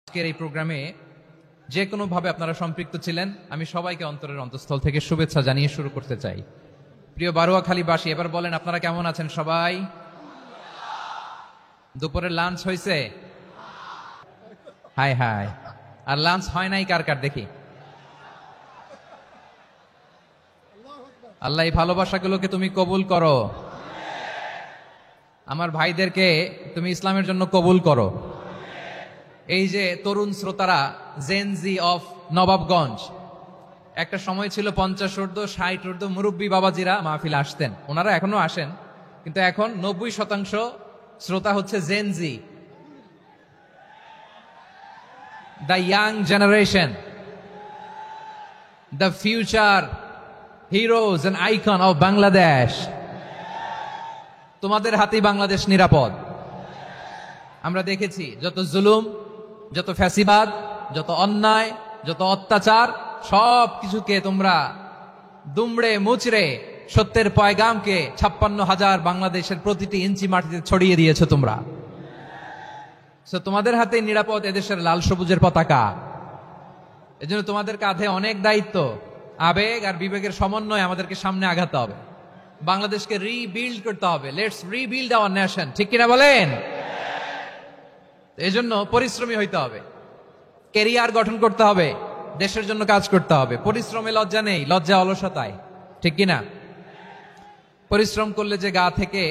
আজকের এই প্রোগ্রামে যে কোনো ভাবে আপনারা সম্পৃক্ত ছিলেন, আমি সবাইকে অন্তরের অন্তঃস্থল থেকে শুভেচ্ছা জানিয়ে শুরু করতে চাই। প্রিয় বারুয়াখালীবাসী, এবার বলেন আপনারা কেমন আছেন সবাই? দুপুরের লাঞ্চ হয়েছে? হাই হাই, আর লাঞ্চ হয় নাই কার কার দেখি? আল্লাহ এই ভালোবাসাগুলোকে তুমি কবুল করো, আমার ভাইদেরকে তুমি ইসলামের জন্য কবুল করো। এই যে তরুণ শ্রোতারা, জেনজি অফ নবাবগঞ্জ, একটা সময় ছিল 50 ঊর্ধ্ব 60 ঊর্ধ্ব মুরব্বী বাবাজিরা মাহফিল আসতেন, ওনারা এখনো আসেন, কিন্তু এখন 90% শ্রোতা হচ্ছে gen Z, the young generation, the future heroes and icon of Bangladesh. তোমাদের হাতেই বাংলাদেশ নিরাপদ। আমরা দেখেছি যত জুলুম, যত ফ্যাসিবাদ, যত অন্যায়, যত অত্যাচার, সব কিছুকে তোমরা দুমড়ে মুচড়ে সত্যের পয়গামকে 56,000 বাংলাদেশের প্রতিটি ইঞ্চি মাটিতে ছড়িয়ে দিয়েছো তোমরা। তোমাদের হাতে নিরাপদ এদেশের লাল সবুজের পতাকা। এজন্য তোমাদের কাঁধে অনেক দায়িত্ব, আবেগ আর বিবেকের সমন্বয়ে আমাদেরকে সামনে আগাতে হবে, বাংলাদেশকে রিবিল্ড করতে হবে। লেটস রিবিল্ড আওয়ার নেশন, ঠিক কিনা বলেন? এই জন্য পরিশ্রমী হইতে হবে, কেরিয়ার গঠন করতে হবে, দেশের জন্য কাজ করতে হবে। পরিশ্রমে লজ্জা নেই, লজ্জা অলসতায়, ঠিক কিনা? পরিশ্রম করলে যে গা থেকে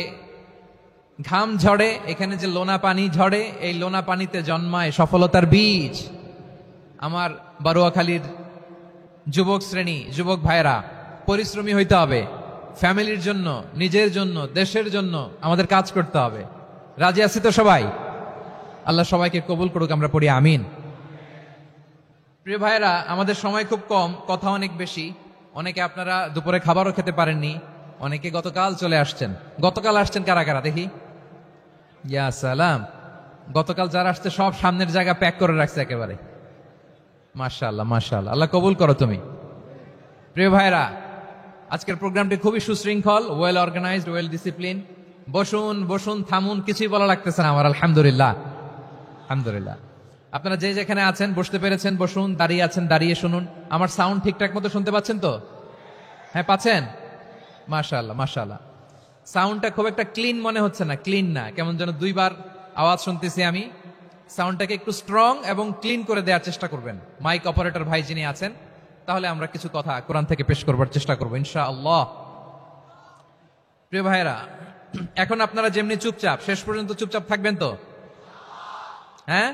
ঘাম ঝরে, এখানে যে লোনা পানি ঝরে, এই লোনা পানিতে জন্মায় সফলতার বীজ। আমার বারুয়াখালীর যুবক শ্রেণী, যুবক ভাইরা, পরিশ্রমী হইতে হবে, ফ্যামিলির জন্য, নিজের জন্য, দেশের জন্য আমাদের কাজ করতে হবে। রাজি আছি তো সবাই? আল্লাহ সবাইকে কবুল করুক, আমরা পড়ি আমিন। প্রিয় ভাইরা, আমাদের সময় খুব কম, কথা অনেক বেশি। অনেকে আপনারা দুপুরে খাবারও খেতে পারেননি, অনেকে গতকাল চলে আসছেন। গতকাল আসছেন কারা কারা দেখি? ইয়া সালাম, গতকাল যারা আসছে সব সামনের জায়গা প্যাক করে রাখছে একেবারে। মাশাআল্লাহ মাশাআল্লাহ, আল্লাহ কবুল করো তুমি। প্রিয় ভাইরা, আজকের প্রোগ্রামটি খুবই সুশৃঙ্খল, ওয়েল অর্গানাইজড, ওয়েল ডিসিপ্লিন। বসুন বসুন, থামুন, কিছুই বলা লাগতেছে না আমার। আলহামদুলিল্লাহ আলহামদুলিল্লাহ। আপনারা যে যেখানে আছেন, বসতে পেরেছেন বসুন, দাঁড়িয়ে আছেন দাঁড়িয়ে শুনুন। আমার সাউন্ড ঠিকঠাক মতো শুনতে পাচ্ছেন তো? হ্যাঁ, পাচ্ছেন? মাশাআল্লাহ মাশাআল্লাহ। সাউন্ডটা খুব একটা ক্লিন মনে হচ্ছে না, ক্লিন না, কেমন যেন দুইবার আওয়াজ শুনতেছি আমি। সাউন্ডটাকে একটু স্ট্রং এবং ক্লিন করে দেওয়ার চেষ্টা করবেন মাইক অপারেটর ভাই যিনি আছেন, তাহলে আমরা কিছু কথা কোরআন থেকে পেশ করবার চেষ্টা করবো ইনশাআল্লাহ। প্রিয় ভাইরা, এখন আপনারা যেমনি চুপচাপ, শেষ পর্যন্ত চুপচাপ থাকবেন তো? হ্যাঁ,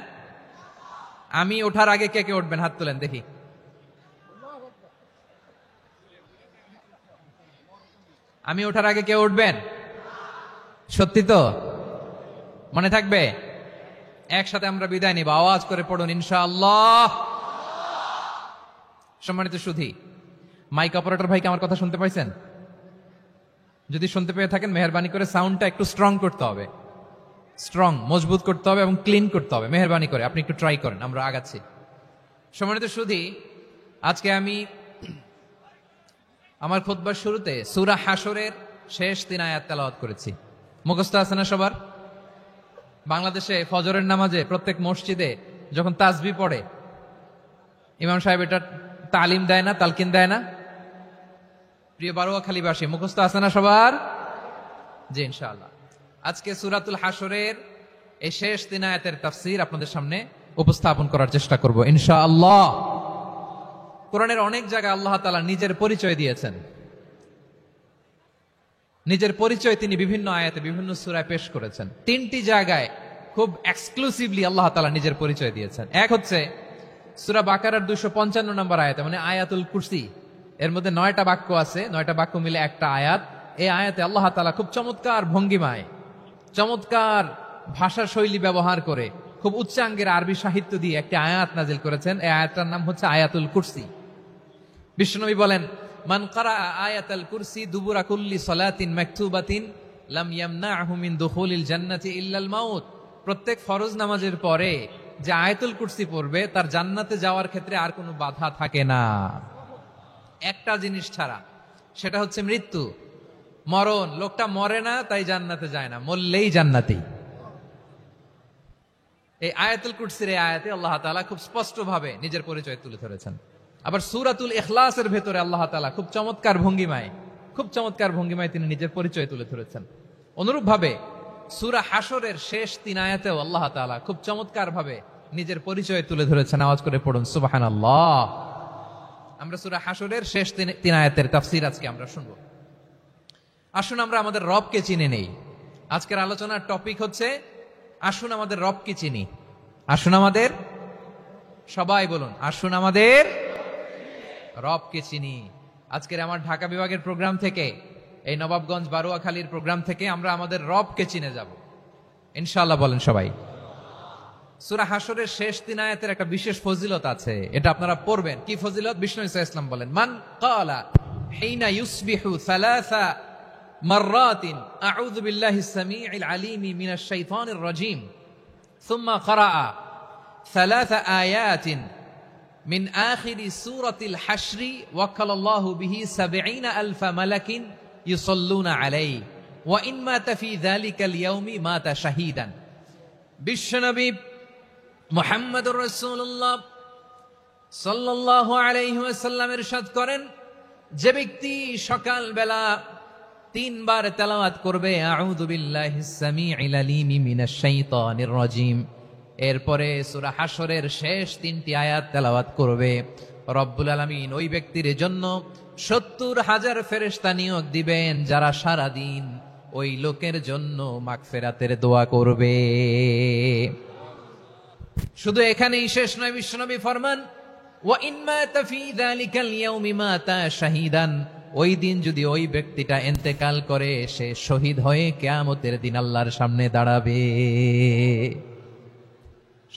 আমি ওঠার আগে কে কে উঠবেন? হাত তোলেন দেখি। আমি ওঠার আগে কে উঠবেন? সত্যি তো? মনে থাকবে? একসাথে আমরা বিদায় নিব, আওয়াজ করে পড়ুন ইনশাআল্লাহ। সম্মানিত সুধী, মাইক অপারেটর ভাইকে আমার কথা শুনতে পাইছেন? যদি শুনতে পেয়ে থাকেন, মেহরবানি করে সাউন্ডটা একটু স্ট্রং করতে হবে, স্ট্রং মজবুত করতে হবে এবং ক্লিন করতে হবে। মেহরবানি করে আপনি একটু ট্রাই করেন, আমরা আগাচ্ছি। সম্মানিত সুধী, আজকে আমি আমার খুতবার শুরুতে সূরা হাশরের শেষ 3 আয়াত তেলাওয়াত করেছি। মুখস্থ আছে না সবার? বাংলাদেশে ফজরের নামাজে প্রত্যেক মসজিদে যখন তাসবিহ পড়ে, ইমাম সাহেব এটা তালিম দেয় না, তালকিন দেয় না? প্রিয় বারুয়াখালীবাসী, মুখস্থ আছে না সবার? জি ইনশাআল্লাহ। আজকে সূরাতুল হাশরের এই শেষ 3 আয়াতের তাফসীর আপনাদের সামনে উপস্থাপন করার চেষ্টা করব ইনশাআল্লাহ। কোরআনের অনেক জায়গায় আল্লাহ তাআলা নিজের পরিচয় দিয়েছেন। নিজের পরিচয় তিনি বিভিন্ন আয়াতে, বিভিন্ন সূরায় পেশ করেছেন। 3টি জায়গায় খুব এক্সক্লুসিভলি আল্লাহ তাআলা নিজের পরিচয় দিয়েছেন। এক হচ্ছে সূরা বাকারার 255 নম্বর আয়াতে, মানে আয়াতুল কুরসি। এর মধ্যে 9টা বাক্য আছে, 9টা বাক্য মিলে একটা আয়াত। এই আয়াতে আল্লাহ তাআলা খুব চমৎকার ভঙ্গিমায়, চমৎকার ভাষা শৈলী ব্যবহার করে, খুব উচ্চাঙ্গের আরবি সাহিত্য দিয়ে একটি আয়াত নাজিল করেছেন। এই আয়াতটার নাম হচ্ছে আয়াতুল কুরসি। বিশ্বনবী বলেন, মান ক্বারা আয়াতাল কুরসি দুবুরা কুল্লি সালাতিন মাকতুবাতিন লাম ইয়ামনাহু মিন দুখুলিল জান্নাতি ইল্লাল মাউত। প্রত্যেক ফরজ নামাজের পরে যে আয়াতুল কুরসি পড়বে, তার জান্নাতে যাওয়ার ক্ষেত্রে আর কোনো বাধা থাকে না, একটা জিনিস ছাড়া, সেটা হচ্ছে মৃত্যু, মরণ। লোকটা মরে না তাই জান্নাতে যায় না, মরলেই জান্নাতি। এই আয়াতুল কুরসির এই আয়াতে আল্লাহ তাআলা খুব স্পষ্টভাবে নিজের পরিচয় তুলে ধরেছেন। আবার সূরাতুল ইখলাসের ভেতরে আল্লাহ তাআলা খুব চমৎকার ভঙ্গিমায় তিনি নিজের পরিচয় তুলে ধরেছেন। অনুরূপভাবে সূরা হাশরের শেষ 3 আয়াতেও আল্লাহ তাআলা খুব চমৎকার ভাবে নিজের পরিচয় তুলে ধরেছেন। আওয়াজ করে পড়ুন সুবহানাল্লাহ। আমরা সূরা হাশরের শেষ 3 আয়াতের তাফসীর আজকে আমরা শুনব। আসুন আমরা আমাদের রবকে চিনে নেই। আজকের আলোচনার টপিক হচ্ছে আসুন আমাদের রবকে চিনি। আসুন আমাদের, সবাই বলুন, আসুন আমাদের রবকে চিনি। আজকের আমার ঢাকা বিভাগের প্রোগ্রাম থেকে, এই নবাবগঞ্জ বারুয়াখালীর প্রোগ্রাম থেকে আমরা আমাদের রবকে চিনে যাব ইনশাআল্লাহ। বলেন সবাই। সূরা হাশরের শেষ 3 আয়াতের একটা বিশেষ ফজিলত আছে, এটা আপনারা পড়বেন। কি ফজিলত? বিষ্ণু ঈসা ইসলাম বলেন, মান ক্বালা হিনা ইউসবিহু সালাসা মাররাতিন আউযু বিল্লাহিস সামিউল আলীমি মিনাশ শাইতানির রাজীম সুম্মা ক্বারাআ সালাসা আয়াতিন মিন আখিরি সূরাতিল হাশরি ওয়াক্কালাল্লাহু বিহি ৭০,০০০ মালাকিন ইউসাল্লুনা আলাইহি ওয়া ইন মাতা ফি যালিকাল ইয়াউমি মাতা শাহীদান। বিশ্বনবী মুহাম্মদুর রাসূলুল্লাহ সাল্লাল্লাহু আলাইহি ওয়াসাল্লাম ইরশাদ করেন, যে ব্যক্তি সকালবেলা 3 বার তেলাওয়াত করবে আউযু বিল্লাহিস সামিউল আলীমি মিনাশ শাইতানির রাজীম, এরপরে সূরা হাশরের শেষ 3টি আয়াত তেলাওয়াত করবে, রব্বুল আলামিন ওই ব্যক্তির জন্য ৭০,০০০ ফেরেশতা নিয়োগ দিবেন যারা সারা দিন ওই লোকের জন্য মাগফিরাতের দোয়া করবে। শুধু এখানেই শেষ নয়, বিশ্বনবী ফরমান, ওয়া ইন মাতা ফি যালিকাল ইয়াউমি মাতা শাহীদান, ওই দিন যদি ওই ব্যক্তিটা ইন্তেকাল করে সে শহীদ হয়ে কিয়ামতের দিন আল্লাহর সামনে দাঁড়াবে।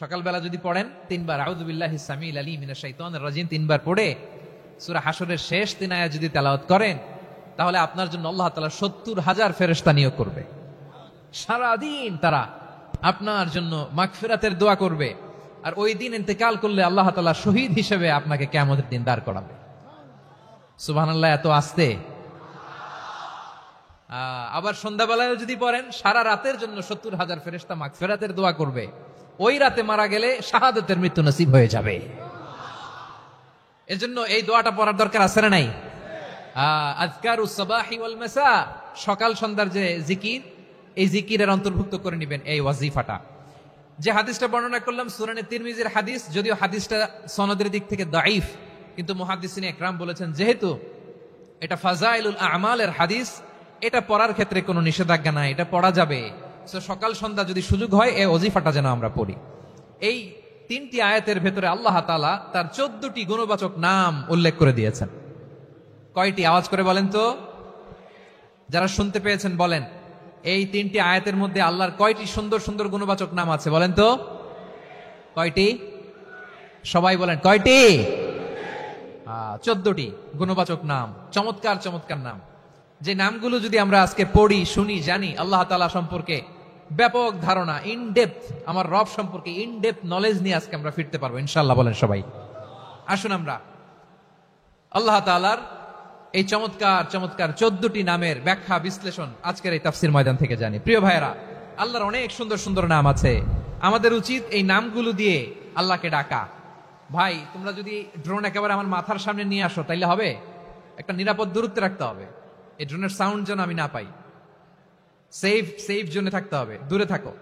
সকালবেলা যদি পড়েন 3 বার আউযু বিল্লাহিস সামিউল আলীম মিনাশ শাইতানির রাজীম 3 বার পড়ে সূরা হাশরের শেষ 3 আয়াত যদি তেলাওয়াত করেন, তাহলে আপনার জন্য আল্লাহ তাআলা ৭০,০০০ ফেরেশতা নিয়োগ করবে। সারা দিন তারা আপনার জন্য মাগফিরাতের দোয়া করবে, আর ওই দিন ইন্তেকাল করলে আল্লাহ তাআলা শহীদ হিসেবে আপনাকে কিয়ামতের দিন দাঁড় করাবে। সুবহানাল্লাহ। এত আস্তে। আবার সন্ধ্যাবেলায় যদি পড়েন, সারা রাতের জন্য ৭০,০০০ ফেরেশতা মাগফিরাতের দোয়া করবে। ওই রাতে মারা গেলে শাহাদাতের মৃত্যু নসিব হয়ে যাবে। এজন্য এই দোয়াটা পড়ার দরকার আছে না নাই? আযকারুস সাবাহি ওয়াল মাসা, সকাল সন্ধ্যার যে জিকির, এই জিকিরের অন্তর্ভুক্ত করে নেবেন এই ওয়াজিফাটা। যে হাদিসটা বর্ণনা করলাম সুনানে তিরমিজির হাদিস, যদিও হাদিসটা সনদের দিক থেকে দাঈফ, কিন্তু মুহাদ্দিসিন ইকরাম বলেছেন যেহেতু এটা ফাজাইলুল আমালের হাদিস, এটা পড়ার ক্ষেত্রে কোনো নিষেধাজ্ঞা নাই, এটা পড়া যাবে। সকাল সন্ধ্যা যদি সুযোগ হয় এই ওয়াজিফাটা যেন আমরা পড়ি। এই 3টি আয়াতের ভেতরে আল্লাহ তাআলা তার 14টি গুণবাচক নাম উল্লেখ করে দিয়েছেন। কয়টি? আওয়াজ করে বলেন তো, যারা শুনতে পেয়েছেন বলেন, এই 3টি আয়াতের মধ্যে আল্লাহর কয়টি সুন্দর সুন্দর গুণবাচক নাম আছে বলেন তো? কয়টি? সবাই বলেন কয়টি? 14টি গুণবাচক নাম, চমৎকার চমৎকার নাম। যে নামগুলো যদি আমরা আজকে পড়ি, শুনি, জানি, আল্লাহ তাআলা সম্পর্কে ব্যাপক ধারণা, ইন ডেপথ, আমার রব সম্পর্কে ইন ডেপথ নলেজ নিয়ে আজকে আমরা ফিরতে পারবো ইনশাআল্লাহ। বলেন সবাই। আসুন আমরা আল্লাহ তাআলার এই চমৎকার চমৎকার 14টি নামের ব্যাখ্যা বিশ্লেষণ আজকের এই তাফসীর ময়দান থেকে জানি। প্রিয় ভাইয়েরা, আল্লাহর অনেক সুন্দর সুন্দর নাম আছে, আমাদের উচিত এই নামগুলো দিয়ে আল্লাহকে ডাকা। ভাই, তোমরা যদি ড্রোন একেবারে আমার মাথার সামনে নিয়ে আসো তাইলে হবে? একটা নিরাপদ দূরত্বে রাখতে হবে, এই ড্রোনের সাউন্ড যেন আমি না পাই। সেফ জোনে থাকতে হবে, দূরে থাকো।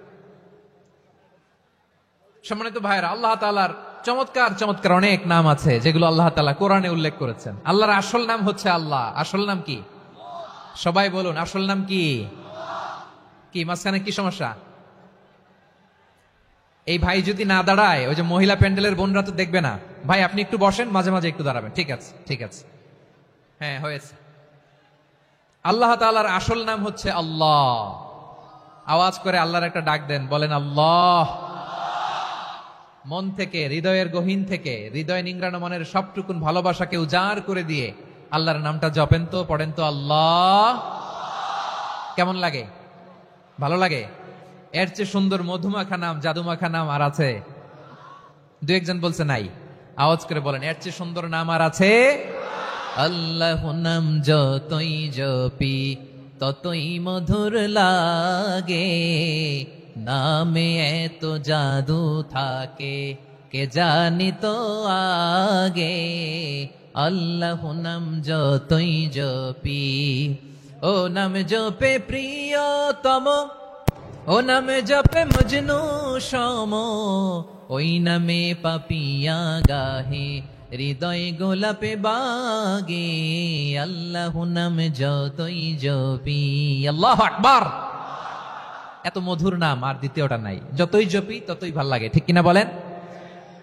সম্মানিত ভাইয়েরা, আল্লাহ তাআলার চমৎকার চমৎকার অনেক নাম আছে যেগুলো আল্লাহ তাআলা কোরআনে উল্লেখ করেছেন। আল্লাহর আসল নাম হচ্ছে আল্লাহ। আসল নাম কি? সবাই বলুন, আসল নাম কি? কি মাঝখানে কি সমস্যা? এই ভাই যদি না দাঁড়ায়, ওই যে মহিলা প্যান্ডেলের বোনরা তো দেখবে না। ভাই আপনি একটু বসেন, মাঝে মাঝে একটু দাঁড়াবেন। ঠিক আছে, ঠিক আছে, হ্যাঁ হয়েছে। আল্লাহ তাআলার আসল নাম হচ্ছে আল্লাহ। আওয়াজ করে আল্লাহর একটা ডাক দেন, বলেন আল্লাহ। মন থেকে, হৃদয়ের গহীন থেকে, হৃদয় নিংড়ানো মনের সবটুকুন ভালোবাসাকে উজাড় করে দিয়ে আল্লাহর নামটা জপেন তো, পড়েন তো আল্লাহ। কেমন লাগে? ভালো লাগে? এর চেয়ে সুন্দর মধুমাখা নাম, জাদুমাখা নাম আর আছে? দু একজন বলছে নাই। আওয়াজ করে বলেন, এর চেয়ে সুন্দর নাম আর আছে? আল্লাহ নাম যতই জপি ততই মধুর লাগে, নামে এত জাদু থাকে কে জানি তো আগে, আল্লাহ নাম যতই জপি, ও নাম জপে প্রিয়তম, ও নামে জপে মজনু সম, ওই নামে পাপিয়া গাহে হৃদয় গোলাপে বাগে, আল্লাহ নাম যতই জপি। আল্লাহু আকবার। এত মধুর নাম আর দ্বিতীয়টা নাই, যতই জপি ততই ভাল লাগে, ঠিক কিনা বলেন?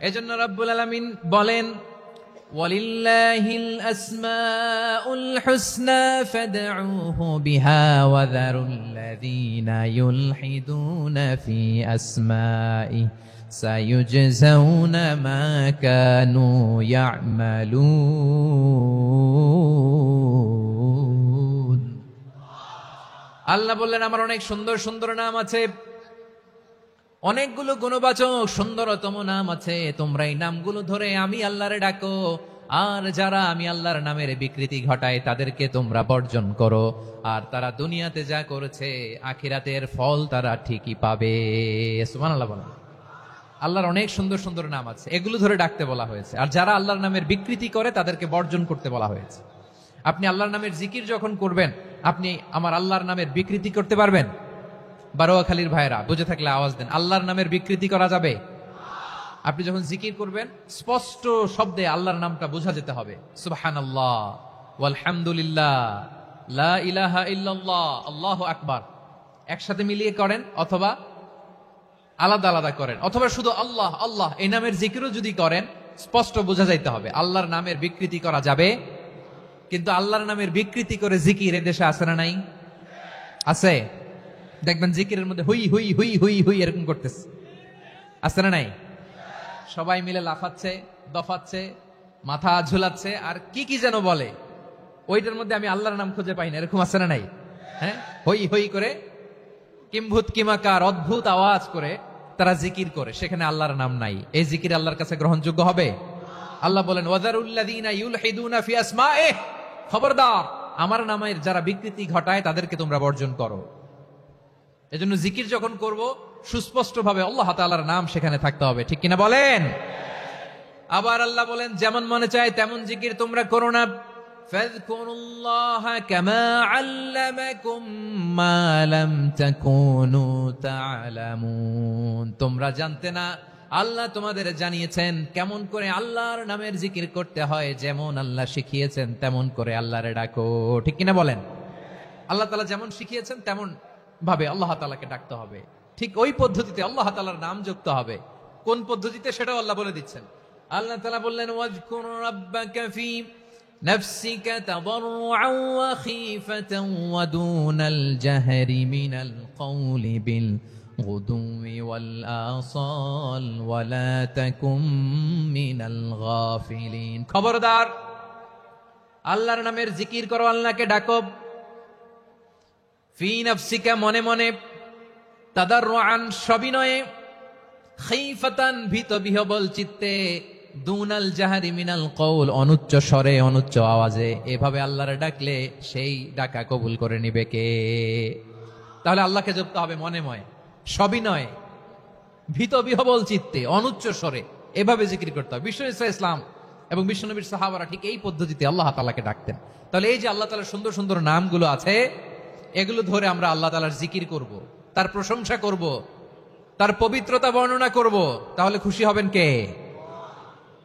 এজন্য রব্বুল আলামিন বলেন, ওয়ালিল্লাহিল আসমাউল হুসনা ফাদউহু বিহা ওয়া যারুল্লাযীনা ইউলহিদুনা ফি আসমাইহি সায়ুজজাউনা মা কানু ইয়া'মালুন। আল্লাহ বললেন, আমার অনেক সুন্দর সুন্দর নাম আছে, অনেকগুলো গুণবাচক সুন্দরতম নাম আছে, তোমরা এই নামগুলো ধরে আমি আল্লাহরে ডাকো, আর যারা আমি আল্লাহর নামের বিকৃতি ঘটায় তাদেরকে তোমরা বর্জন করো, আর তারা দুনিয়াতে যা করেছে আখিরাতের ফল তারা ঠিকই পাবে। সুবহানাল্লাহ বলেন। আল্লাহর অনেক সুন্দর সুন্দর নাম আছে, এগুলো ধরে ডাকতে বলা হয়েছে, আর যারা আল্লাহর নামের বিকৃতি করে তাদেরকে বর্জন করতে বলা হয়েছে। আপনি আল্লাহর নামের জিকির যখন করবেন, আপনি আমার আল্লাহর নামের বিকৃতি করতে পারবেন? বারোয়াখালীর ভাইরা বুঝে থাকলে আওয়াজ দেন, আল্লাহর নামের বিকৃতি করা যাবে? আপনি যখন জিকির করবেন স্পষ্ট শব্দে আল্লাহর নামটা বোঝা যেতে হবে। সুবহানাল্লাহ, ওয়ালহামদুলিল্লাহ, লা ইলাহা ইল্লাল্লাহ, আল্লাহু আকবার। একসাথে মিলিয়ে করেন অথবা আলাদা আলাদা করেন, অথবা শুধু আল্লাহ আল্লাহ এই নামের জিকিরও যদি করেন স্পষ্ট বোঝা যাইতে হবে। আল্লাহর নামের বিকৃতি করা যাবে, কিন্তু আল্লাহর নামের বিকৃতি করে জিকির এদেশে আছে না নাই? আছে। দেখবেন জিকিরের মধ্যে হুই হুই হুই হুই হুই এরকম করতেছে, আছে না নাই? সবাই মিলে লাফাচ্ছে, দফাচ্ছে, মাথা ঝুলাচ্ছে, আর কি কি যেন বলে, ওইটার মধ্যে আমি আল্লাহর নাম খুঁজে পাই না, এরকম আছে না নাই? হ্যাঁ, হই হই করে কিম্ভূত কিমাকার অদ্ভুত আওয়াজ করে তারা জিকির করে, সেখানে আল্লাহর নাম নাই। এই জিকির আল্লাহর কাছে গ্রহণযোগ্য হবে? আল্লাহ বলেন, ওয়াযারুল্লাযীনা ইউলহিদুনা ফি আসমাইহি, খবরদার আমার নামের যারা বিকৃতি ঘটায় তাদেরকে তোমরা বর্জন করো। এজন্য জিকির যখন করব সুস্পষ্ট ভাবে আল্লাহ তাআলার নাম সেখানে থাকতে হবে, ঠিক কিনা বলেন? আবার আল্লাহ বলেন, যেমন মনে চায় তেমন জিকির তোমরা করো না। ফাযকুরুল্লাহা কামা আল্লামাকুম মা লাম তাকুনু তা'লামুন। তোমরা জানতে না, আল্লাহ তোমাদের জানিয়েছেন কেমন করে আল্লাহর নামের জিকির করতে হয়, যেমন আল্লাহ শিখিয়েছেন তেমন করে আল্লাহরে ডাকো, ঠিক কিনা বলেন? আল্লাহ তাআলা যেমন শিখিয়েছেন তেমন ভাবে আল্লাহ তাআলাকে ডাকতে হবে, ঠিক ওই পদ্ধতিতে আল্লাহ তাআলার নাম যুক্ত হবে। কোন পদ্ধতিতে সেটাও আল্লাহ বলে দিচ্ছেন। আল্লাহ তাআলা বললেন, ওয়াজকুর রাব্বাকা ফি নাফসিকা তাদাররুআন ওয়া খীফাতান ওয়া দুনাল জাহরি মিনাল কওলি বিল গুদুওয়ি ওয়াল আসাল ওয়া লা তাকুম মিনাল গাফিলিন। খবরদার আল্লাহর নামের জিকির করো, আল্লাহকে ডাকো। ফি নাফসিকা মনে মনে, তাদাররুআন সবিনয়ে, খীফাতান ভীত বিহবল চিত্তে, দুনাল জাহরি মিনাল কওল অনুচ্চ স্বরে অনুচ্চ আওয়াজে। এভাবে আল্লাহরে ডাকলে সেই ডাকা কবুল করে নিবে কে? তাহলে আল্লাহকে জপতে হবে মনে মনে, সবিনয়ে, ভীত বিহবল চিত্তে, অনুচ্চ স্বরে, এভাবে জিকির করতে হবে। বিষ্ণু ইসলাম এবং বিশ্বনবীর সাহাবারা ঠিক এই পদ্ধতিতে আল্লাহ তাআলাকে ডাকতেন। তাহলে এই যে আল্লাহ তাআলার সুন্দর সুন্দর নামগুলো আছে, এগুলো ধরে আমরা আল্লাহ তাআলার জিকির করব, তার প্রশংসা করব, তার পবিত্রতা বর্ণনা করব, তাহলে খুশি হবেন কে?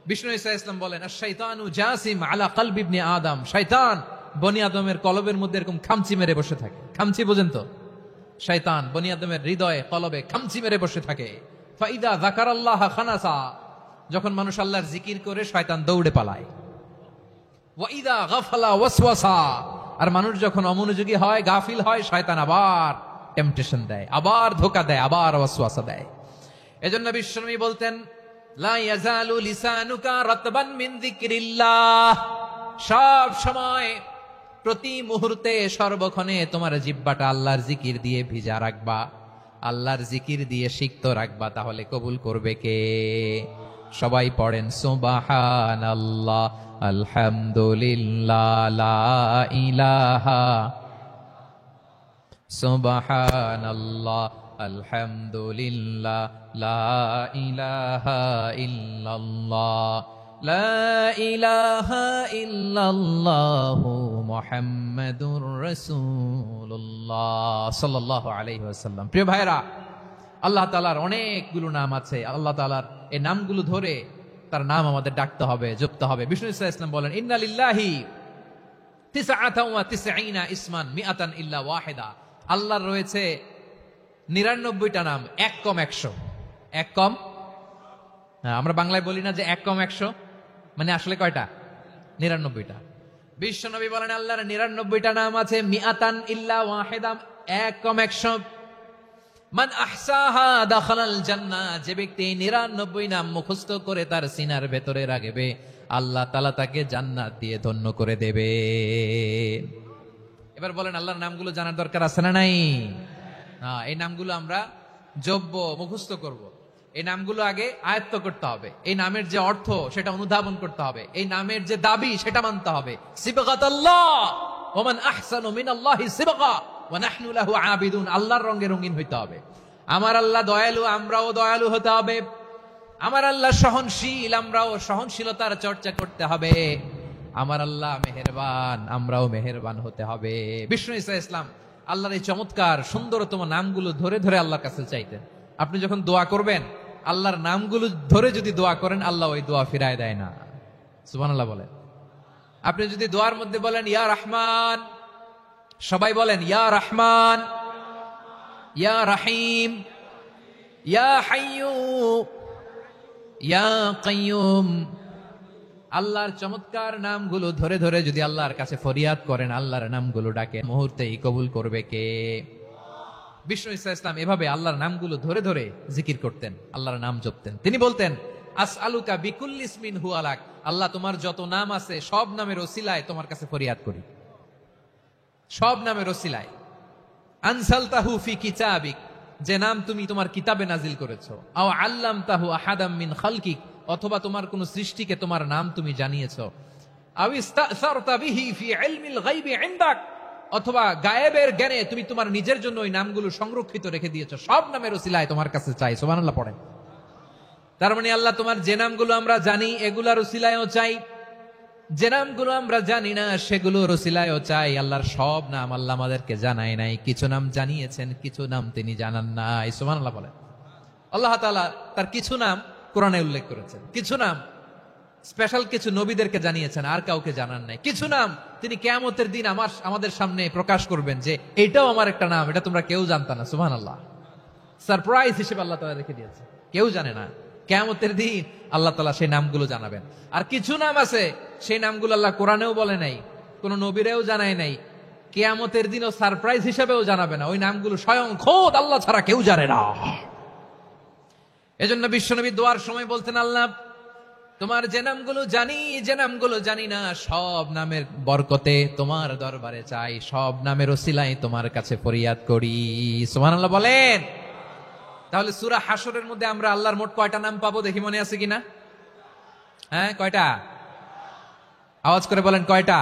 বিষ্ণু ইসলাম বলেন, আশ-শাইতানু জাসিম আলা কলবি ইবনে আদম। শয়তান বনি আদমের কলবের মধ্যে এরকম খামচি মেরে বসে থাকে। খামচি বোঝেন তো? শয়তান বনি আদমের হৃদয়ে কলবে খামচি মেরে বসে থাকে। ফাইদা যাকারাল্লাহ খানাসা, যখন মানুষ আল্লাহর জিকির করে শয়তান দৌড়ে পালায়। ওয়া ইদা গাফালা ওয়াসওয়াসা, আর মানুষ যখন অমনোযোগী হয়, গাফিল হয়, শয়তান আবার টেম্পটেশন দেয়, আবার ধোঁকা দেয়, আবার ওয়াসওয়াসা দেয়। এজন্য বিশ্বনবী বলতেন, লা ইয়াজালু লিসানুকা রাতবান মিন যিকরিল্লাহ, সব সময় প্রতি মুহূর্তে সর্বক্ষণে তোমার জিহ্বাটা আল্লাহর জিকির দিয়ে ভিজা রাখবা, আল্লাহর জিকির দিয়ে সিক্ত রাখবা, তাহলে কবুল করবে কে? সবাই পড়েন সুবহানাল্লাহ, আলহামদুলিল্লাহ, লা ইলাহা, সুবহানাল্লাহ, আলহামদুলিল্লাহ, লা ইলাহা ইল্লাল্লাহ, লা ইলাহা ইল্লাল্লাহু মুহাম্মাদুর রাসূলুল্লাহ সাল্লাল্লাহু আলাইহি ওয়াসাল্লাম। প্রিয় ভাইরা, আল্লাহ তাআলার অনেকগুলো নাম আছে। আল্লাহ তাআলার এই নামগুলো ধরে তার নাম আমাদের ডাকতে হবে, জপতে হবে। বিষ্ণু সাল্লাল্লাহু আলাইহি ওয়াসাল্লাম বলেন, ইন্না লিল্লাহি 99 ইসমান মিআতান ইল্লা ওয়াহিদা। আল্লাহর রয়েছে 99টা নাম, এক কম 100। এক কম, আমরা বাংলায় বলি না যে এক কম 100, মানে আসলে কয়টা? 99টা। বিশ্বনবী বলেন আল্লাহর 99টা নাম আছে, মিআতান ইল্লা ওয়াহিদা, এক কম 100। মান আহসাহা দাখালাল জান্নাহ, যে ব্যক্তি 99 নাম মুখস্থ করে তার সিনার ভেতরে রাখবে, আল্লাহ তাআলা তাকে জান্নাত দিয়ে ধন্য করে দেবে। এবার বলেন, আল্লাহর নামগুলো জানার দরকার আছে না নাই? এই নামগুলো আমরা জপব, মুখস্থ করব। এই নামগুলো আগে আয়ত্ত করতে হবে। এই নামের যে অর্থ সেটা অনুধাবন করতে হবে। এই নামের যে দাবি সেটা মানতে হবে। সিবগাতাল্লাহ ওয়া মান আহসানু মিনাল্লাহি সিবগা ওয়া নাহনু লাহু আবিদুন। আল্লাহর রঙে রঙিন হইতে হবে। আমার আল্লাহ দয়ালু, আমরাও দয়ালু হতে হবে। আমার আল্লাহ সহনশীল, আমরাও সহনশীলতার চর্চা করতে হবে। আমার আল্লাহ মেহেরবান, আমরাও মেহেরবান হতে হবে। বিষ্ণু ঈসা ইসলাম আল্লাহর এই চমৎকার সুন্দরতম নামগুলো ধরে ধরে আল্লাহর কাছে চাইতেন। আপনি যখন দোয়া করবেন, আল্লাহর নামগুলো ধরে যদি দোয়া করেন, আল্লাহ ওই দোয়া ফিরায় দেয় না। সুবহানাল্লাহ বলেন। আপনি যদি দোয়ার মধ্যে বলেন ইয়া রহমান, সবাই বলেন ইয়া রহমান, ইয়া রহিম, ইয়া হাইয়্যু, ইয়া কাইয়্যুম। আল্লাহর চমৎকার নামগুলো ধরে ধরে যদি আল্লাহর কাছে ফরিয়াদ করেন, আল্লাহর নামগুলো ডাকে, মুহূর্তেই কবুল করবে কে? বিষ্ণু ঈসা ইসলাম এভাবে আল্লাহর নামগুলো ধরে ধরে জিকির করতেন, আল্লাহর নাম জপতেন। তিনি বলতেন, আসআলুকা বিকুল্লি ইসমিন হুয়া লাক, আল্লাহ তোমার যত নাম আছে সব নামের ওসিলায় তোমার কাছে ফরিয়াদ করি, সব নামের ওসিলায়। আনসালতাহু ফি কিতাবিক, যে নাম তুমি তোমার কিতাবে নাজিল করেছো। আও আল্লামতাহু আহাদাম মিন খালকিক, অথবা তোমার কোন সৃষ্টিকে তোমার নাম তুমি জানিয়েছো। আও ইস্তাসারতা বিহি ফি ইলমিল গায়বি ইনদাক, অথবা গায়েবের জ্ঞানে তুমি তোমার নিজের জন্য ওই নামগুলো সংরক্ষিত রেখে দিয়েছো। সব নামের ওসিলায় তোমার কাছে চাই। সুবহানাল্লাহ পড়েন। তার মানে আল্লাহ তোমার যে নামগুলো আমরা জানি এগুলার ওসিলায়ও চাই, যে নামগুলো আমরা জানি না সেগুলোর ওসিলায়ও চাই। আল্লাহর সব নাম আল্লাহ আমাদেরকে জানায় নাই, কিছু নাম জানিয়েছেন, কিছু নাম তিনি জানান নাই। সুবহানাল্লাহ বলেন। আল্লাহ তাআলা তার কিছু নাম কোরআনে উল্লেখ করেছেন, কিছু নাম স্পেশাল কিছু নবীদেরকে জানিয়েছেন, আর কাউকে জানান নাই। কিছু নাম তিনি কিয়ামতের দিন আমাদের সামনে প্রকাশ করবেন যে এটাও আমার একটা নাম, এটা তোমরা কেউ জানতা না। সুবহানাল্লাহ। সারপ্রাইজ হিসেবে আল্লাহ তাআলা রেখে দিয়েছে, কেউ জানে না। কিয়ামতের দিন আল্লাহ তাআলা সেই নামগুলো জানাবেন। আর কিছু নাম আছে সেই নামগুলো আল্লাহ কোরআনেও বলে নাই, কোন নবীরেও জানায় নাই, কিয়ামতের দিনও সারপ্রাইজ হিসেবেও জানাবে না। ওই নামগুলো স্বয়ং খোদ আল্লাহ ছাড়া কেউ জানে না। এজন্য বিশ্বনবী দোয়ার সময় বলতেন, আল্লাহ তোমার যে নামগুলো জানি, যে নামগুলো জানি না, সব নামের বরকতে তোমার দরবারে চাই, সব নামের ওসিলায় তোমার কাছে ফরিয়াদ করি। সুবহানাল্লাহ বলেন। তাহলে সূরা হাশরের মধ্যে আমরা আল্লাহর মোট কয়টা নাম পাবো দেখি, মনে আছে কিনা? হ্যাঁ, কয়টা? আওয়াজ করে বলেন, কয়টা?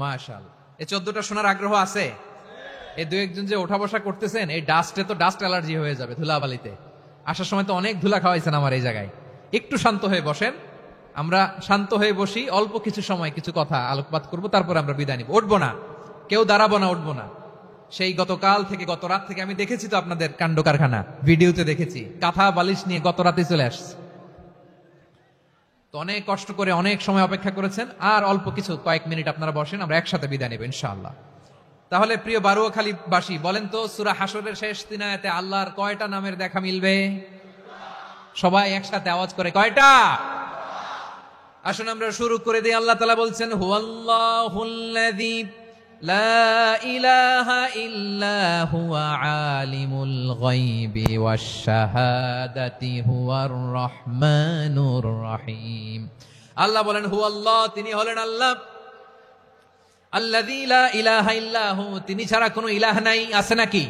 মাশাআল্লাহ। এই 14টা শোনার আগ্রহ আছে? এই দুই একজন যে ওঠা বসা করতেছেন, এই ডাস্টে তো ডাস্ট অ্যালার্জি হয়ে যাবে, ধুলাবালিতে। আসার সময় তো অনেক ধুলা খাওয়াইছেন আমার এই জায়গায়। একটু শান্ত হয়ে বসেন, আমরা শান্ত হয়ে বসি, অল্প কিছু সময় কিছু কথা আলোকপাত করব, তারপর আমরা বিদায় নিব। উঠবো না, কেউ দাঁড়াবো না, উঠবো না। সেই গতকাল থেকে, গত রাত থেকে আমি দেখেছি তো আপনাদের কাণ্ড কারখানা, ভিডিওতে দেখেছি, কাঁথা বালিশ নিয়ে গত রাতে চলে আসছে। তো অনেক কষ্ট করে অনেক সময় অপেক্ষা করেছেন, আর অল্প কিছু কয়েক মিনিট আপনারা বসেন, আমরা একসাথে বিদায় নেব ইনশাআল্লাহ। তাহলে প্রিয় বারুয়াখালীবাসী, বলেন তো সূরা হাশরের শেষ 3 আয়াতে আল্লাহর কয়টা নামের দেখা মিলবে? সবাই একসাথে আওয়াজ করে, কয়টা? আসুন আমরা শুরু করে দিই। আল্লাহ তাআলা বলছেন, হুয়াল্লাহুল্লাযী লা ইলাহা ইল্লা হুয়া আলিমুল গায়বি ওয়াশ শাহাদাতি হুয়ার রহমানুর রহিম। আল্লাহ বলেন, হুয়াল্লাহ, তিনি হলেন আল্লাহ, আল্লাযী লা ইলাহা ইল্লা হু, তিনি ছাড়া কোনো ইলাহ নাই। আছে নাকি?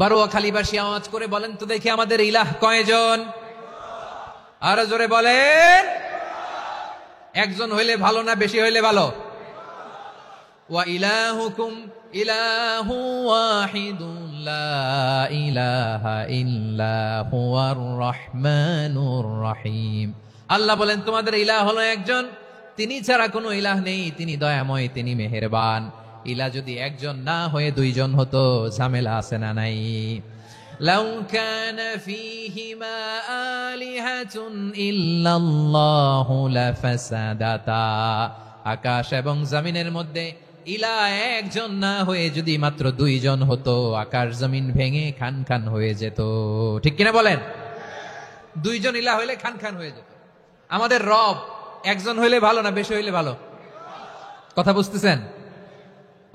বারুয়াখালীবাসী আওয়াজ করে বলেন তো দেখি, আমাদের ইলাহ কয়জন? আরো জোরে বলেন। একজন হইলে ভালো না বেশি হইলে ভালো? ওয়া ইলাহুকুম ইলাহু ওয়াহিদুন লা ইলাহা ইল্লা হুয়ার রহমানুর রহিম। আল্লাহ বলেন তোমাদের ইলাহ হলো একজন, তিনি ছাড়া কোনো ইলাহ নেই, তিনি দয়াময়, তিনি মেহেরবান। ইলাহ যদি একজন না হয়ে দুইজন হতো, ঝামেলা আছে না নাই? লাউ কানা ফীহিমা আলিহাতুন ইল্লাল্লাহু লাফাসাদাতা। আকাশ এবং জমিনের মধ্যে ইলাহ একজন না হয়ে যদি মাত্র দুইজন হতো, আকাশ জমিন ভেঙে খান খান হয়ে যেত। ঠিক কিনা বলেন? দুইজন ইলাহ হইলে খান খান হয়ে যেত। আমাদের রব একজন হইলে ভালো না বেশি হইলে ভালো? কথা বুঝতেছেন?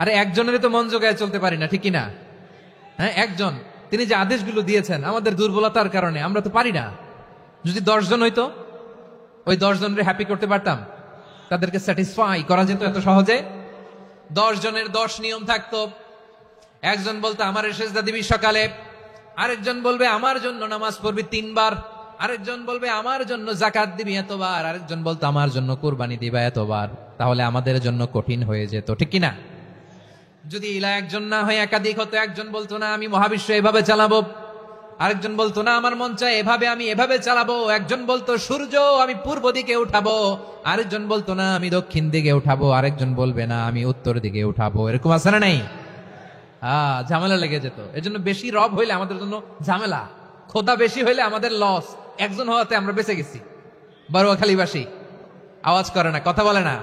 আরে একজনের তো মন জোগায় চলতে পারি না, ঠিক কিনা? হ্যাঁ, একজন, তিনি যে আদেশগুলো দিয়েছেন আমাদের দুর্বলতার কারণে আমরা তো পারি না। যদি 10 জন হইতো, ওই 10 জনের হ্যাপি করতে পারতাম, তাদেরকে স্যাটিসফাই করা যেত এত সহজে। 10 জনের 10 নিয়ম থাকতো। একজন বলতো আমার সেজদা দিবি সকালে, আরেকজন বলবে আমার জন্য নামাজ পড়বি 3 বার, আরেকজন বলবে আমার জন্য যাকাত দিবি এতবার, আরেকজন বলতো আমার জন্য কুরবানি দিবা এতবার। তাহলে আমাদের জন্য কঠিন হয়ে যেত, ঠিক কিনা? যদি ইলাহ একজন না হয়ে একাধিক হতো, একজন বলতো না আমি মহাবিশ্ব এভাবে চালাবো, আরেকজন বলতো না আমার মন চায় এভাবে, আমি এভাবে চালাবো, একজন বলতো সূর্য আমি পূর্ব দিকে উঠাবো, আরেকজন বলতো না আমি দক্ষিণ দিকে উঠাবো, আরেকজন বলবে না আমি উত্তর দিকে উঠাবো। এরকম আছে না নাই? ঝামেলা লেগে যেত। এজন্য বেশি রব হইলে আমাদের জন্য ঝামেলা, খোদা বেশি হইলে আমাদের লস। একজন হওয়াতে আমরা বেঁচে গেছি। বারুয়াখালীবাসী আওয়াজ করে না, কথা বলে না।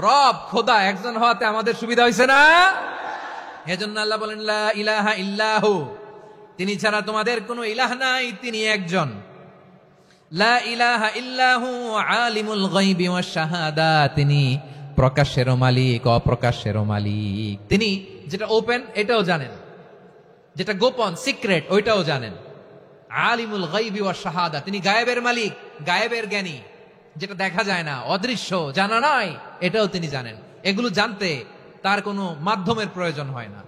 রব খোদা একজন হওয়াতে আমাদের সুবিধা হয়েছে না? এজন্য আল্লাহ বলেন লা ইলাহা ইল্লাহু, তিনি ছাড়া তোমাদের কোনো ইলাহ নাই, তিনি একজন। লা ইলাহা ইল্লাহু আলিমুল গায়বি ওয়াশ শাহাদা, তিনি প্রকাশেরও মালিক অপ্রকাশেরও মালিক। তিনি যেটা ওপেন এটাও জানেন, যেটা গোপন সিক্রেট ওইটাও জানেন। আলিমুল গায়বি ওয়াশ শাহাদা, তিনি গায়েবের মালিক, গায়েবের জ্ঞানী, যেটা দেখা যায় না, অদৃশ্য, জানা নাই, এটাও তিনি জানেন। এগুলো জানতে তার কোনো মাধ্যমের প্রয়োজন হয় না।